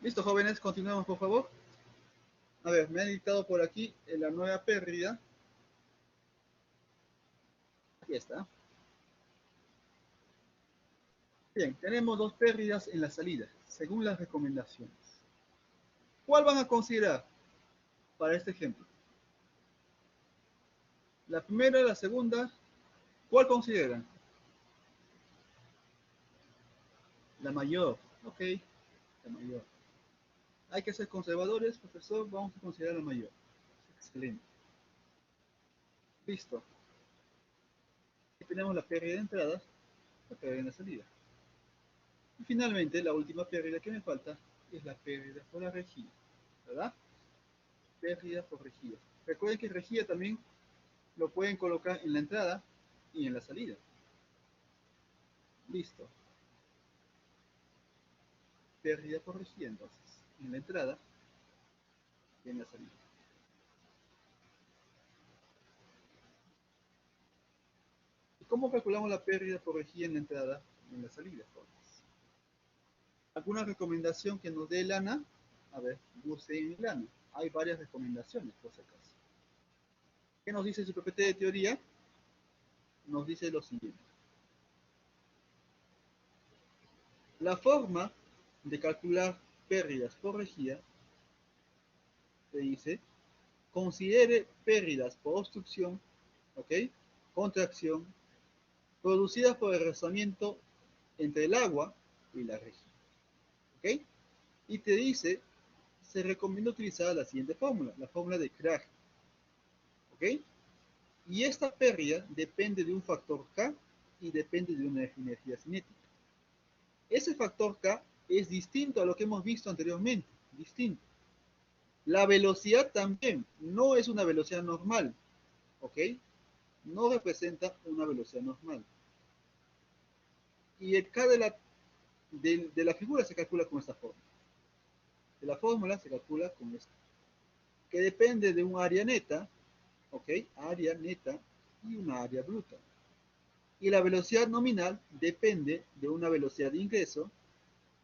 Listo, jóvenes, continuamos, por favor. A ver, me han dictado por aquí la nueva pérdida. Aquí está. Bien, tenemos dos pérdidas en la salida, según las recomendaciones. ¿Cuál van a considerar para este ejemplo? La primera y la segunda, ¿cuál consideran? La mayor. Ok, la mayor. Hay que ser conservadores, profesor, vamos a considerar la mayor. Excelente. Listo. Aquí tenemos la pérdida de entrada, la pérdida de salida. Y finalmente, la última pérdida que me falta es la pérdida por la rejilla, ¿verdad? Pérdida por rejilla. Recuerden que rejilla también lo pueden colocar en la entrada y en la salida. Listo. Pérdida por rejilla entonces, en la entrada y en la salida. ¿Y cómo calculamos la pérdida por rejilla en la entrada y en la salida, jóvenes? ¿Alguna recomendación que nos dé Lana? A ver, busque en Lana. Hay varias recomendaciones, por si acaso. ¿Qué nos dice su PPT de teoría? Nos dice lo siguiente. La forma de calcular pérdidas por rejilla te dice, considere pérdidas por obstrucción, ¿ok? Contracción, producidas por el rozamiento entre el agua y la rejilla, ¿ok? Y te dice, se recomienda utilizar la siguiente fórmula, la fórmula de Krag, ¿ok? Y esta pérdida depende de un factor K y depende de una energía cinética. Ese factor K es distinto a lo que hemos visto anteriormente, distinto. La velocidad también no es una velocidad normal, ¿ok? No representa una velocidad normal. Y el K de la figura se calcula con esta forma. De la fórmula se calcula con esta. Que depende de un área neta, ¿ok? Área neta y una área bruta. Y la velocidad nominal depende de una velocidad de ingreso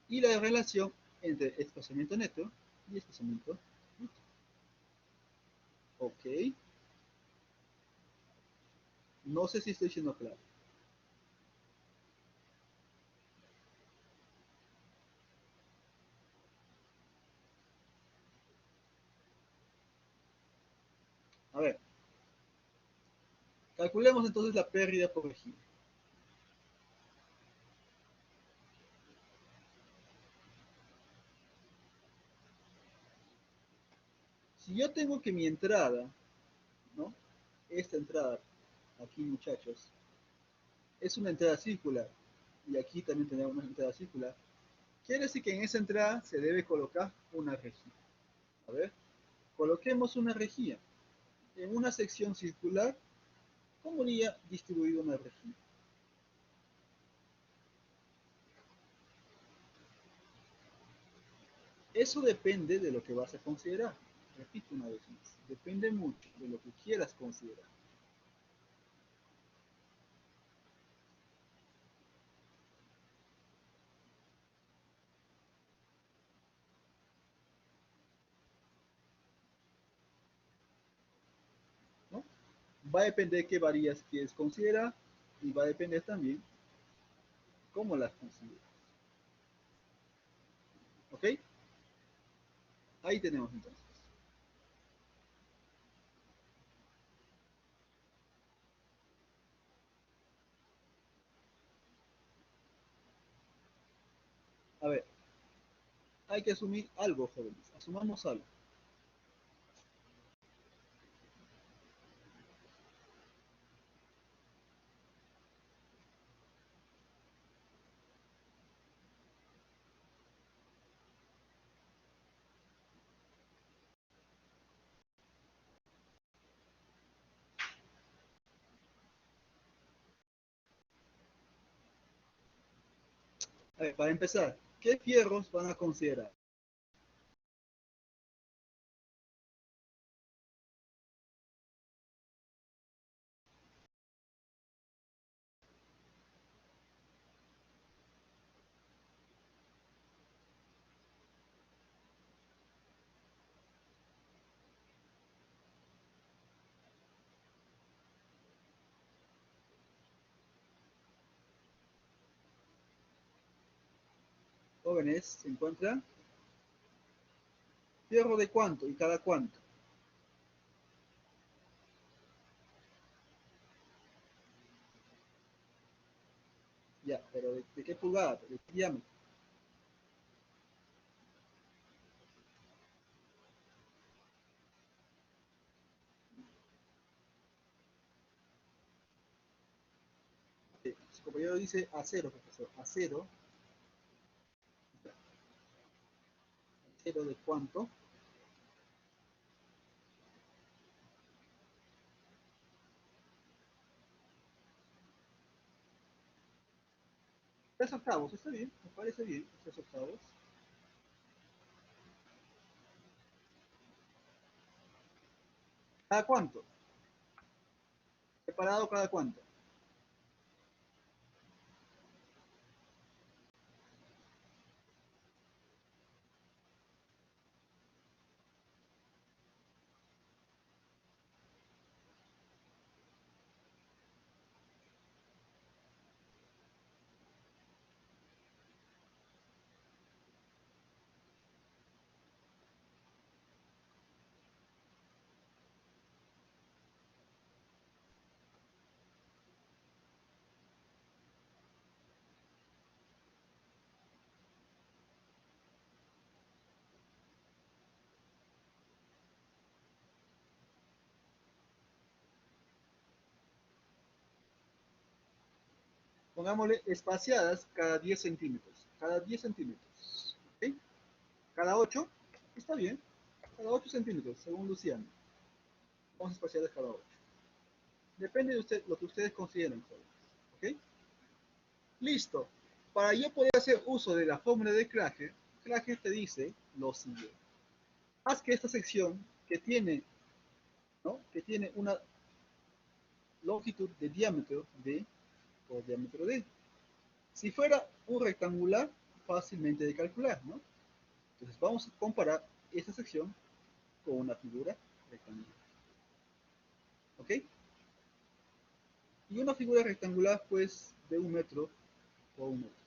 y la relación entre espaciamiento neto y espaciamiento bruto. ¿Ok? No sé si estoy siendo claro. A ver, calculemos entonces la pérdida por rejilla. Si yo tengo que mi entrada, ¿no? Esta entrada, aquí muchachos, es una entrada circular, y aquí también tenemos una entrada circular, quiere decir que en esa entrada se debe colocar una rejilla. A ver, coloquemos una rejilla. En una sección circular, ¿cómo iría distribuida una rejilla? Eso depende de lo que vas a considerar. Repito una vez más, depende mucho de lo que quieras considerar. ¿No? Va a depender de qué varías quieres considerar y va a depender también cómo las consideras. ¿Ok? Ahí tenemos entonces. A ver, hay que asumir algo, jóvenes. Asumamos algo. A ver, para empezar, ¿qué fierros van a considerar? Jóvenes, se encuentra fierro de cuánto y cada cuánto. Ya, pero ¿de qué pulgada? ¿De qué diámetro? Su compañero dice acero, profesor. Acero, acero de cuánto. Tres octavos, está bien, me parece bien, tres octavos. ¿Cada cuánto? ¿Separado cada cuánto? Pongámosle espaciadas cada 10 centímetros. Cada 10 centímetros. ¿Ok? Cada 8, está bien. Cada 8 centímetros, según Luciano. Vamos a espaciadas cada 8. Depende de usted, lo que ustedes consideren, jóvenes. ¿Ok? Listo. Para yo poder hacer uso de la fórmula de Krage, Krage te dice lo siguiente. Haz que esta sección que tiene, ¿no? Que tiene una longitud de diámetro D por diámetro D. Si fuera un rectangular, fácilmente de calcular, ¿no? Entonces vamos a comparar esta sección con una figura rectangular. ¿Ok? Y una figura rectangular, pues, de 1 metro por 1 metro.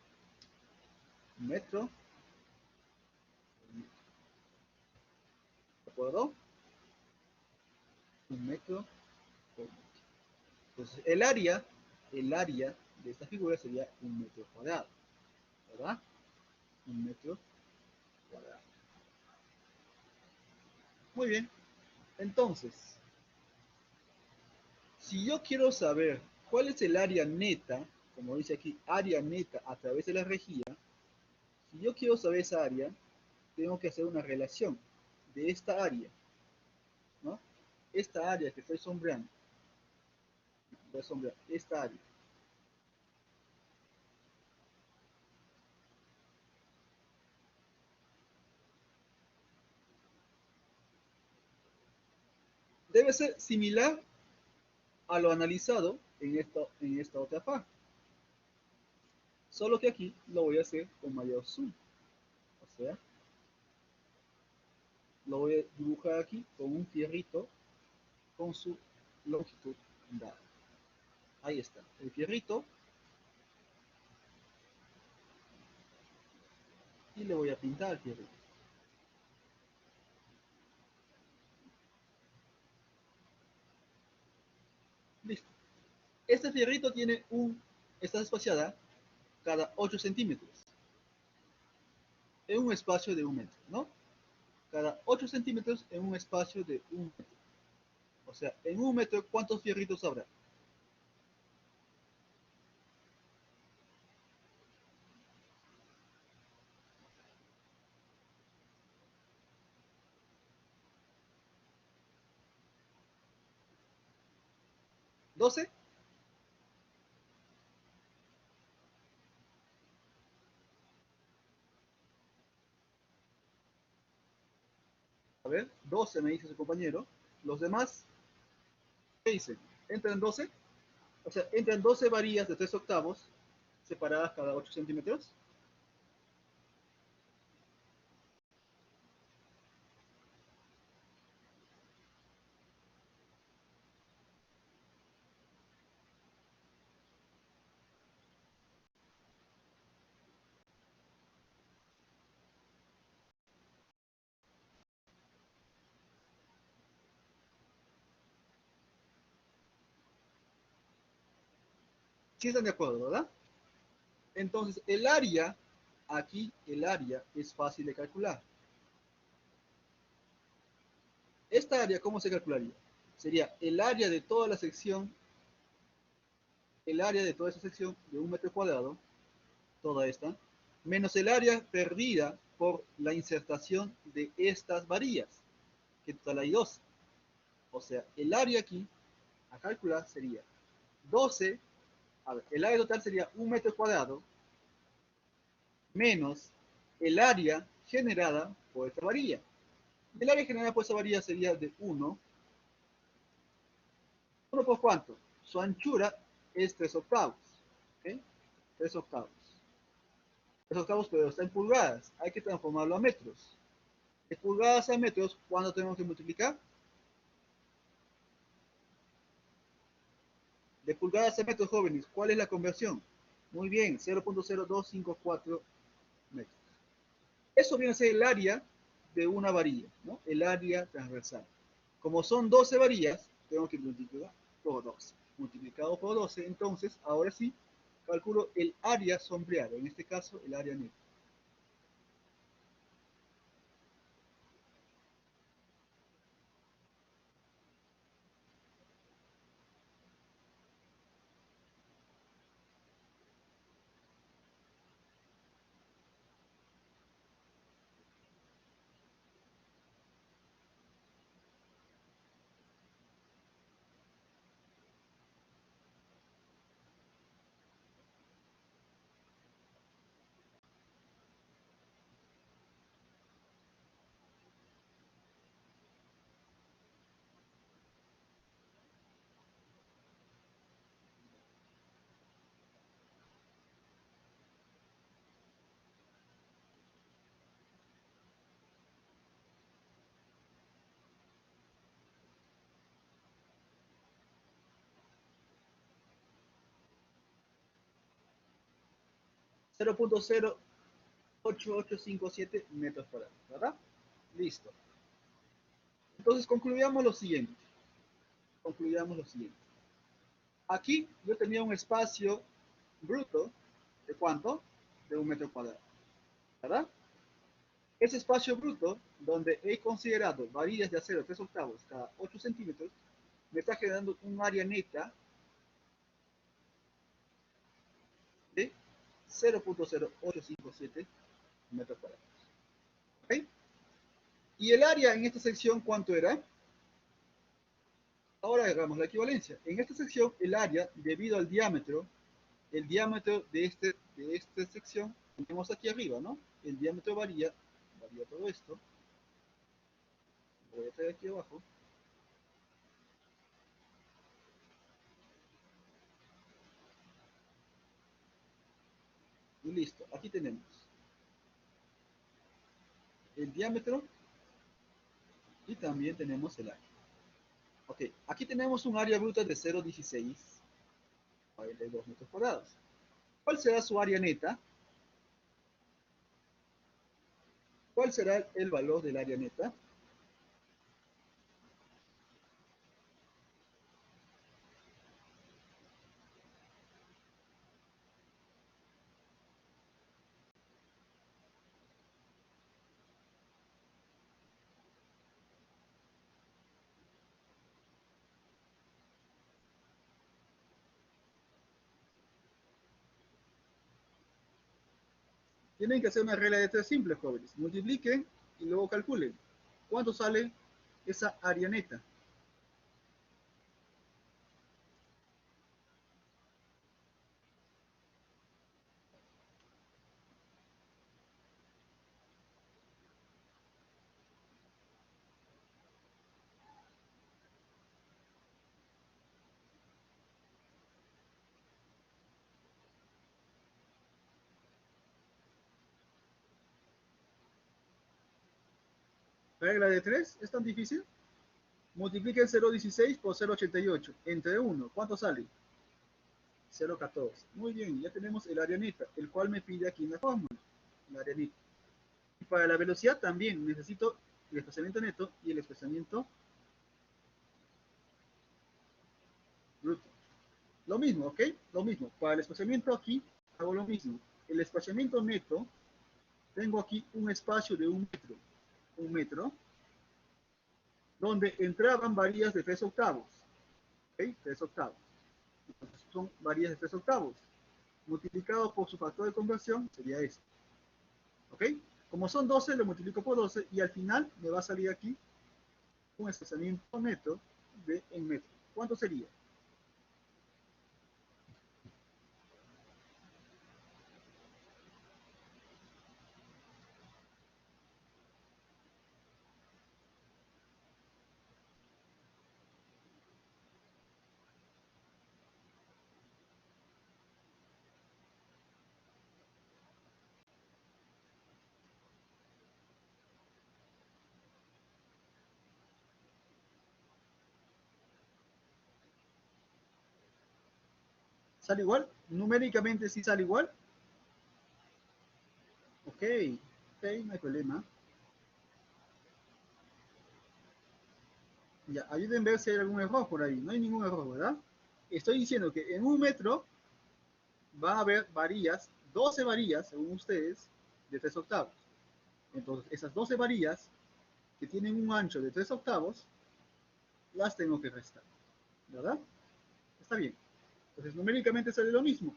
1 metro, ¿de acuerdo? 1 metro por 1 metro. Entonces el área de esta figura sería 1 metro cuadrado, ¿verdad? 1 metro cuadrado. Muy bien. Entonces, si yo quiero saber cuál es el área neta, como dice aquí, área neta a través de la rejilla, si yo quiero saber esa área, tengo que hacer una relación de esta área, ¿no? Esta área que estoy sombreando, voy a sombrear esta área. Debe ser similar a lo analizado en esta otra parte. Solo que aquí lo voy a hacer con mayor zoom. O sea, lo voy a dibujar aquí con un fierrito con su longitud dada. Ahí está, el fierrito. Y le voy a pintar el fierrito. Listo. Este fierrito está espaciada cada 8 centímetros en un espacio de 1 metro, ¿no? Cada 8 centímetros en un espacio de 1 metro. O sea, en 1 metro, ¿cuántos fierritos habrá? 12. A ver, 12 me dice su compañero. Los demás, ¿qué dicen? ¿Entran 12? O sea, entran 12 varillas de 3 octavos separadas cada 8 centímetros. ¿Sí están de acuerdo, verdad? Entonces, el área, aquí el área es fácil de calcular. Esta área, ¿cómo se calcularía? Sería el área de toda la sección, el área de toda esa sección de 1 metro cuadrado, toda esta, menos el área perdida por la insertación de estas varillas, que total hay 12. O sea, el área aquí, a calcular, sería 12, a ver, el área total sería 1 metro cuadrado, menos el área generada por esta varilla. El área generada por esa varilla sería de 1. ¿1 por cuánto? Su anchura es 3 octavos. ¿Ok? 3 octavos. 3 octavos, pero está en pulgadas. Hay que transformarlo a metros. De pulgadas a metros, ¿cuándo tenemos que multiplicar? De pulgadas a metros, jóvenes. ¿Cuál es la conversión? Muy bien, 0.0254 metros. Eso viene a ser el área de una varilla, ¿no? El área transversal. Como son 12 varillas, tengo que multiplicar por 12. Multiplicado por 12, entonces, ahora sí, calculo el área sombreada, en este caso, el área neta. Cero punto cero ocho ocho cinco siete metros cuadrados, ¿verdad? Listo. Entonces concluyamos lo siguiente. Concluyamos lo siguiente. Aquí yo tenía un espacio bruto de ¿cuánto? De 1 metro cuadrado, ¿verdad? Ese espacio bruto, donde he considerado varillas de acero 3 octavos cada 8 centímetros, me está generando un área neta de 0.0857 metros cuadrados. ¿Ok? Y el área en esta sección, ¿cuánto era? Ahora hagamos la equivalencia. En esta sección, el área, debido al diámetro, el diámetro de esta sección, tenemos aquí arriba, ¿no? El diámetro varía todo esto. Voy a traer aquí abajo. Y listo. Aquí tenemos el diámetro y también tenemos el área. Ok, aquí tenemos un área bruta de 0.1642 metros cuadrados. ¿Cuál será su área neta? ¿Cuál será el valor del área neta? Tienen que hacer una regla de 3 simple, jóvenes. Multipliquen y luego calculen. ¿Cuánto sale esa área neta? Regla de 3, ¿es tan difícil? Multipliquen 0.16 por 0.88 entre 1. ¿Cuánto sale? 0.14. Muy bien, ya tenemos el área neta, el cual me pide aquí en la fórmula, el área neta. Y para la velocidad también necesito el desplazamiento neto y el desplazamiento bruto. Lo Lo mismo, ¿ok? Lo mismo. Para el espaciamiento aquí, hago lo mismo. El espaciamiento neto, tengo aquí un espacio de 1 metro, donde entraban varillas de 3 octavos, ¿ok? 3 octavos. Entonces, son varillas de 3 octavos. Multiplicado por su factor de conversión, sería esto, ¿ok? Como son 12, lo multiplico por 12 y al final me va a salir aquí un espaciamiento neto de en metro. ¿Cuánto sería? ¿Sale igual? Numéricamente sí sale igual. Ok, ok, no hay problema. Ya, ayúdenme a ver si hay algún error por ahí. No hay ningún error, ¿verdad? Estoy diciendo que en 1 metro va a haber varillas, 12 varillas, según ustedes, de 3 octavos. Entonces, esas 12 varillas que tienen un ancho de 3 octavos, las tengo que restar, ¿verdad? Está bien. Entonces, numéricamente sale lo mismo.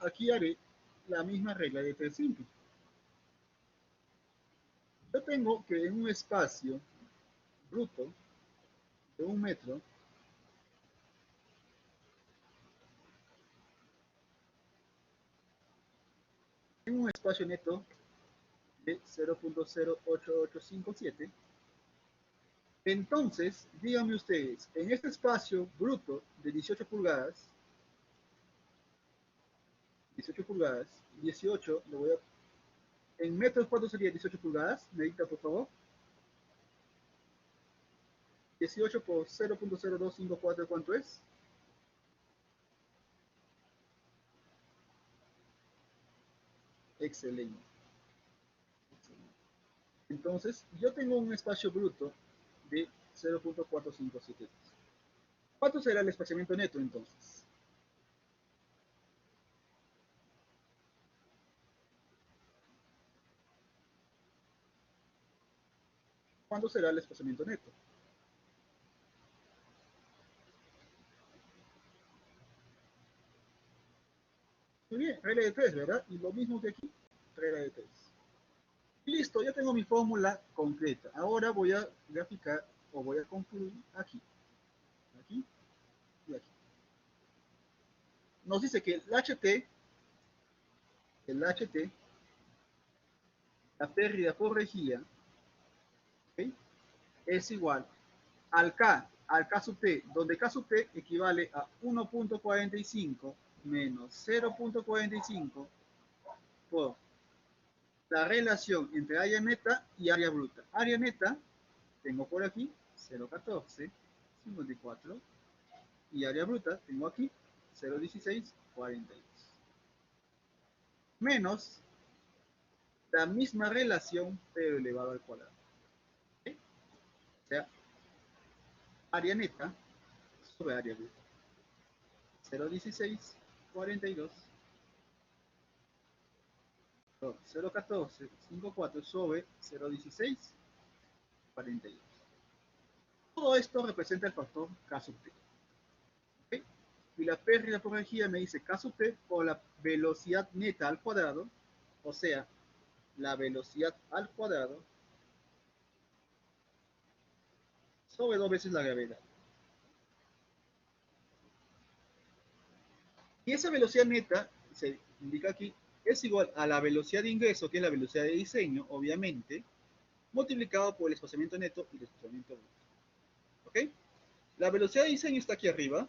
Aquí haré la misma regla de 3 simple. Yo tengo que en un espacio bruto de 1 metro, en un espacio neto de 0.08857, entonces, díganme ustedes, en este espacio bruto de 18 pulgadas, 18 pulgadas, 18, lo voy a... ¿En metros cuánto sería 18 pulgadas? Medita, por favor. 18 por 0.0254, ¿cuánto es? Excelente. Entonces, yo tengo un espacio bruto de 0.457. ¿Cuánto será el espaciamiento neto entonces? ¿Cuánto será el espaciamiento neto? Muy bien, regla de 3, ¿verdad? Y lo mismo que aquí, regla de 3. Listo, ya tengo mi fórmula concreta. Ahora voy a graficar o voy a concluir aquí, aquí y aquí. Nos dice que el HT, la pérdida por rejilla, ¿ok?, es igual al K sub T, donde K sub T equivale a 1.45 menos 0.45 por la relación entre área neta y área bruta. Área neta, tengo por aquí 0.1454 y área bruta, tengo aquí 0.1642. Menos la misma relación, pero elevado al cuadrado. ¿Okay? O sea, área neta sobre área bruta. 0.1642 0.1454 sobre 0.1642. Todo esto representa el factor K sub T. ¿Okay? Y la pérdida por energía me dice K sub T por la velocidad neta al cuadrado, o sea, la velocidad al cuadrado sobre 2 veces la gravedad. Y esa velocidad neta, se indica aquí, es igual a la velocidad de ingreso, que es la velocidad de diseño, obviamente, multiplicado por el espaciamiento neto y el espaciamiento bruto. ¿Ok? La velocidad de diseño está aquí arriba,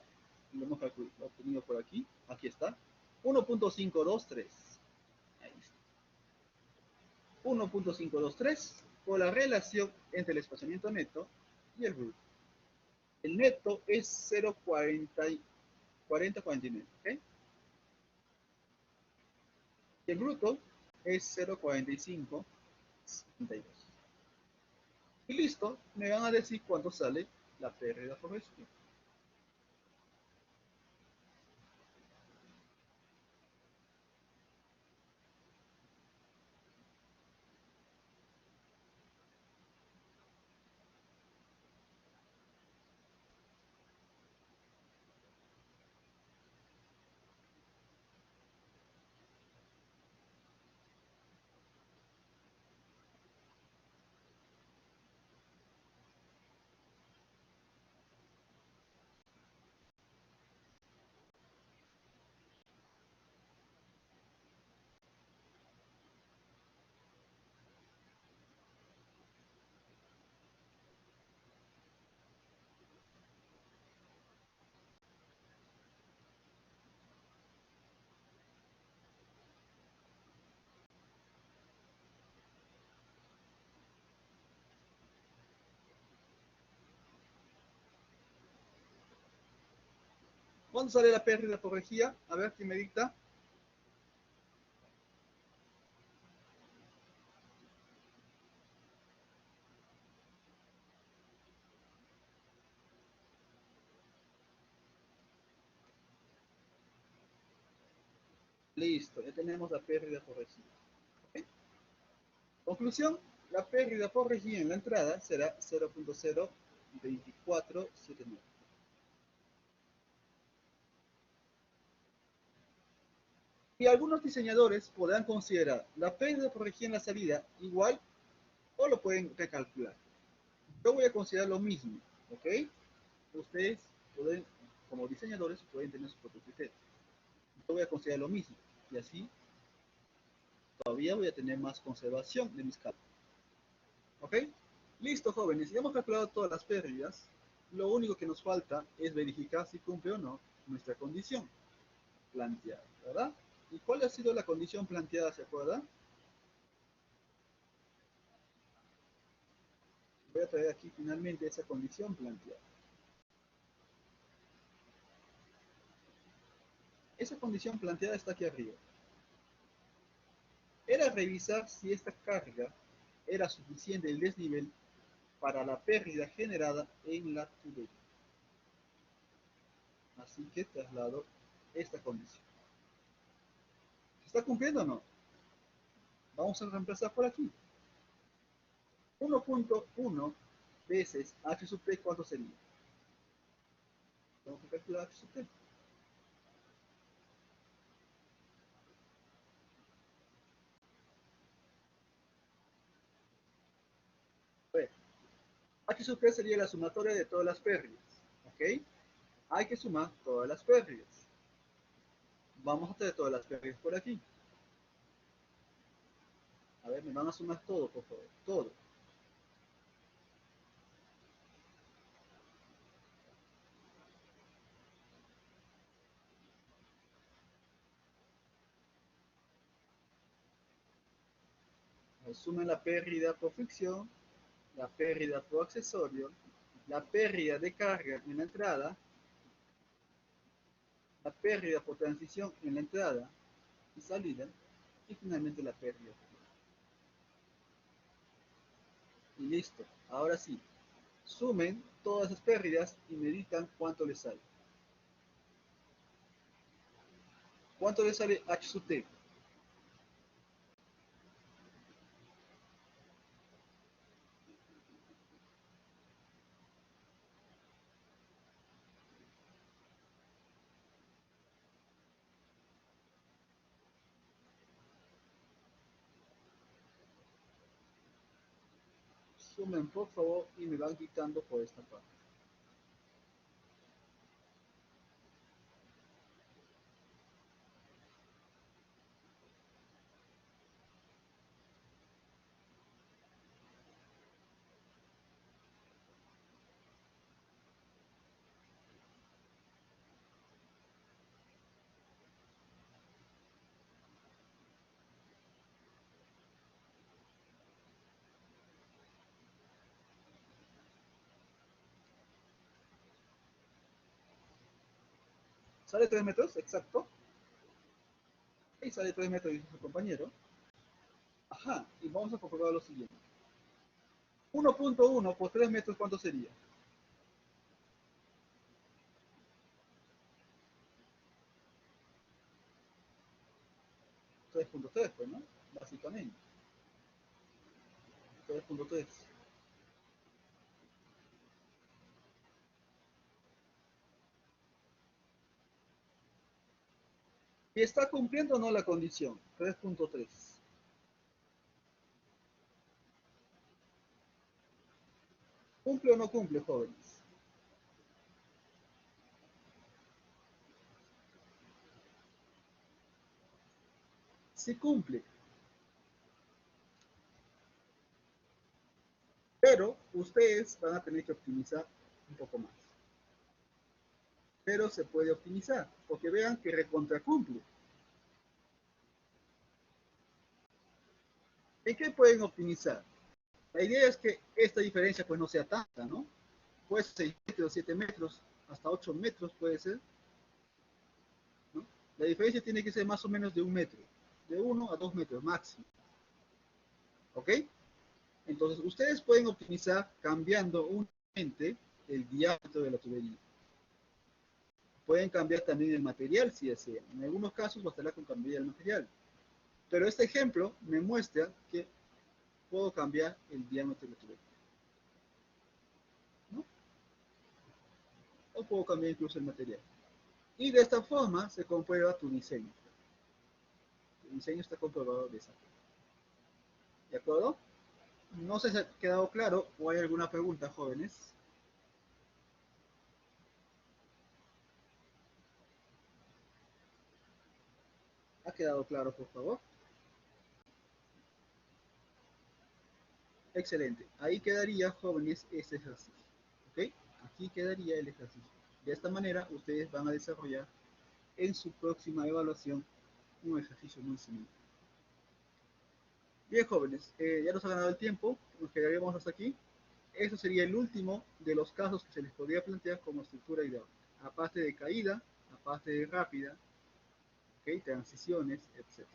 lo hemos obtenido por aquí, aquí está, 1.523. Ahí está. 1.523 por la relación entre el espaciamiento neto y el bruto. El neto es 0.4049, ¿ok? Y el bruto es 0.4572. Y listo, me van a decir cuánto sale la pérdida por respiro. ¿Cuánto sale la pérdida por lejía? A ver, ¿quién me dicta? Listo, ya tenemos la pérdida por lejía. ¿Ok? Conclusión, la pérdida por lejía en la entrada será 0.02479. Y algunos diseñadores podrán considerar la pérdida por lejía en la salida igual o lo pueden recalcular. Yo voy a considerar lo mismo, ¿ok? Ustedes pueden, como diseñadores, pueden tener su propio criterio. Yo voy a considerar lo mismo y así todavía voy a tener más conservación de mis cálculos. ¿Ok? Listo, jóvenes. Ya hemos calculado todas las pérdidas. Lo único que nos falta es verificar si cumple o no nuestra condición planteada, ¿verdad? ¿Y cuál ha sido la condición planteada, se acuerdan? Voy a traer aquí finalmente esa condición planteada. Esa condición planteada está aquí arriba. Era revisar si esta carga era suficiente el desnivel para la pérdida generada en la tubería. Así que traslado esta condición. ¿Se está cumpliendo o no? Vamos a reemplazar por aquí. 1.1 veces h sub t, ¿cuánto sería? Vamos a calcular h sub t. A ver, h sub t sería la sumatoria de todas las pérdidas. ¿Ok? Hay que sumar todas las pérdidas. Vamos a hacer todas las pérdidas por aquí. A ver, me van a sumar todo, por favor. Todo. Sumen la pérdida por fricción, la pérdida por accesorio, la pérdida de carga en la entrada, la pérdida por transición en la entrada y salida, y finalmente la pérdida. Y listo. Ahora sí, sumen todas esas pérdidas y meditan cuánto les sale. ¿Cuánto les sale H sub T? Sumen por favor y me van quitando por esta parte. ¿Sale 3 metros? Exacto. Ahí sale 3 metros, dice su compañero. Ajá, y vamos a comprobar lo siguiente. 1.1 por 3 metros, ¿cuánto sería? 3.3, pues, ¿no? Básicamente. 3.3. ¿Y está cumpliendo o no la condición? 3.3. ¿Cumple o no cumple, jóvenes? Sí cumple, pero ustedes van a tener que optimizar un poco más. Pero se puede optimizar, porque vean que recontracumple. ¿En qué pueden optimizar? La idea es que esta diferencia pues no sea tanta, ¿no? Puede ser 6 metros, 7 metros, hasta 8 metros puede ser. La diferencia tiene que ser más o menos de 1 metro, de 1 a 2 metros máximo. ¿Ok? Entonces, ustedes pueden optimizar cambiando únicamente el diámetro de la tubería. Pueden cambiar también el material si desean. En algunos casos bastará con cambiar el material. Pero este ejemplo me muestra que puedo cambiar el diámetro de la tubería, ¿no? O puedo cambiar incluso el material. Y de esta forma se comprueba tu diseño. Tu diseño está comprobado de esa forma. ¿De acuerdo? No sé si ha quedado claro o hay alguna pregunta, jóvenes. ¿Ha quedado claro, por favor? Excelente. Ahí quedaría, jóvenes, este ejercicio. ¿Ok? Aquí quedaría el ejercicio. De esta manera, ustedes van a desarrollar en su próxima evaluación un ejercicio muy similar. Bien, jóvenes, ya nos ha ganado el tiempo. Nos quedaríamos hasta aquí. Eso sería el último de los casos que se les podría plantear como estructura hidráulica. Aparte de caída, aparte de rápida, ¿okay? Transiciones, etc.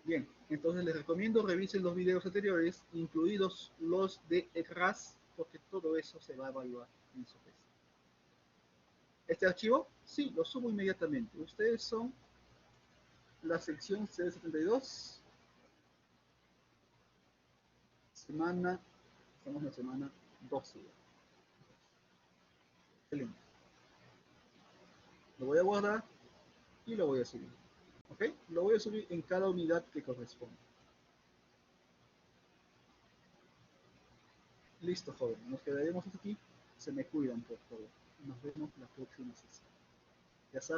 Bien, entonces les recomiendo revisen los videos anteriores, incluidos los de RAS, porque todo eso se va a evaluar en su test. ¿Este archivo? Sí, lo subo inmediatamente. Ustedes son la sección C72, semana, estamos en la semana 12. Excelente. Lo voy a guardar y lo voy a subir. ¿Ok? Lo voy a subir en cada unidad que corresponde. Listo, joven. Nos quedaremos aquí. Se me cuidan, por favor. Nos vemos la próxima sesión. Ya saben.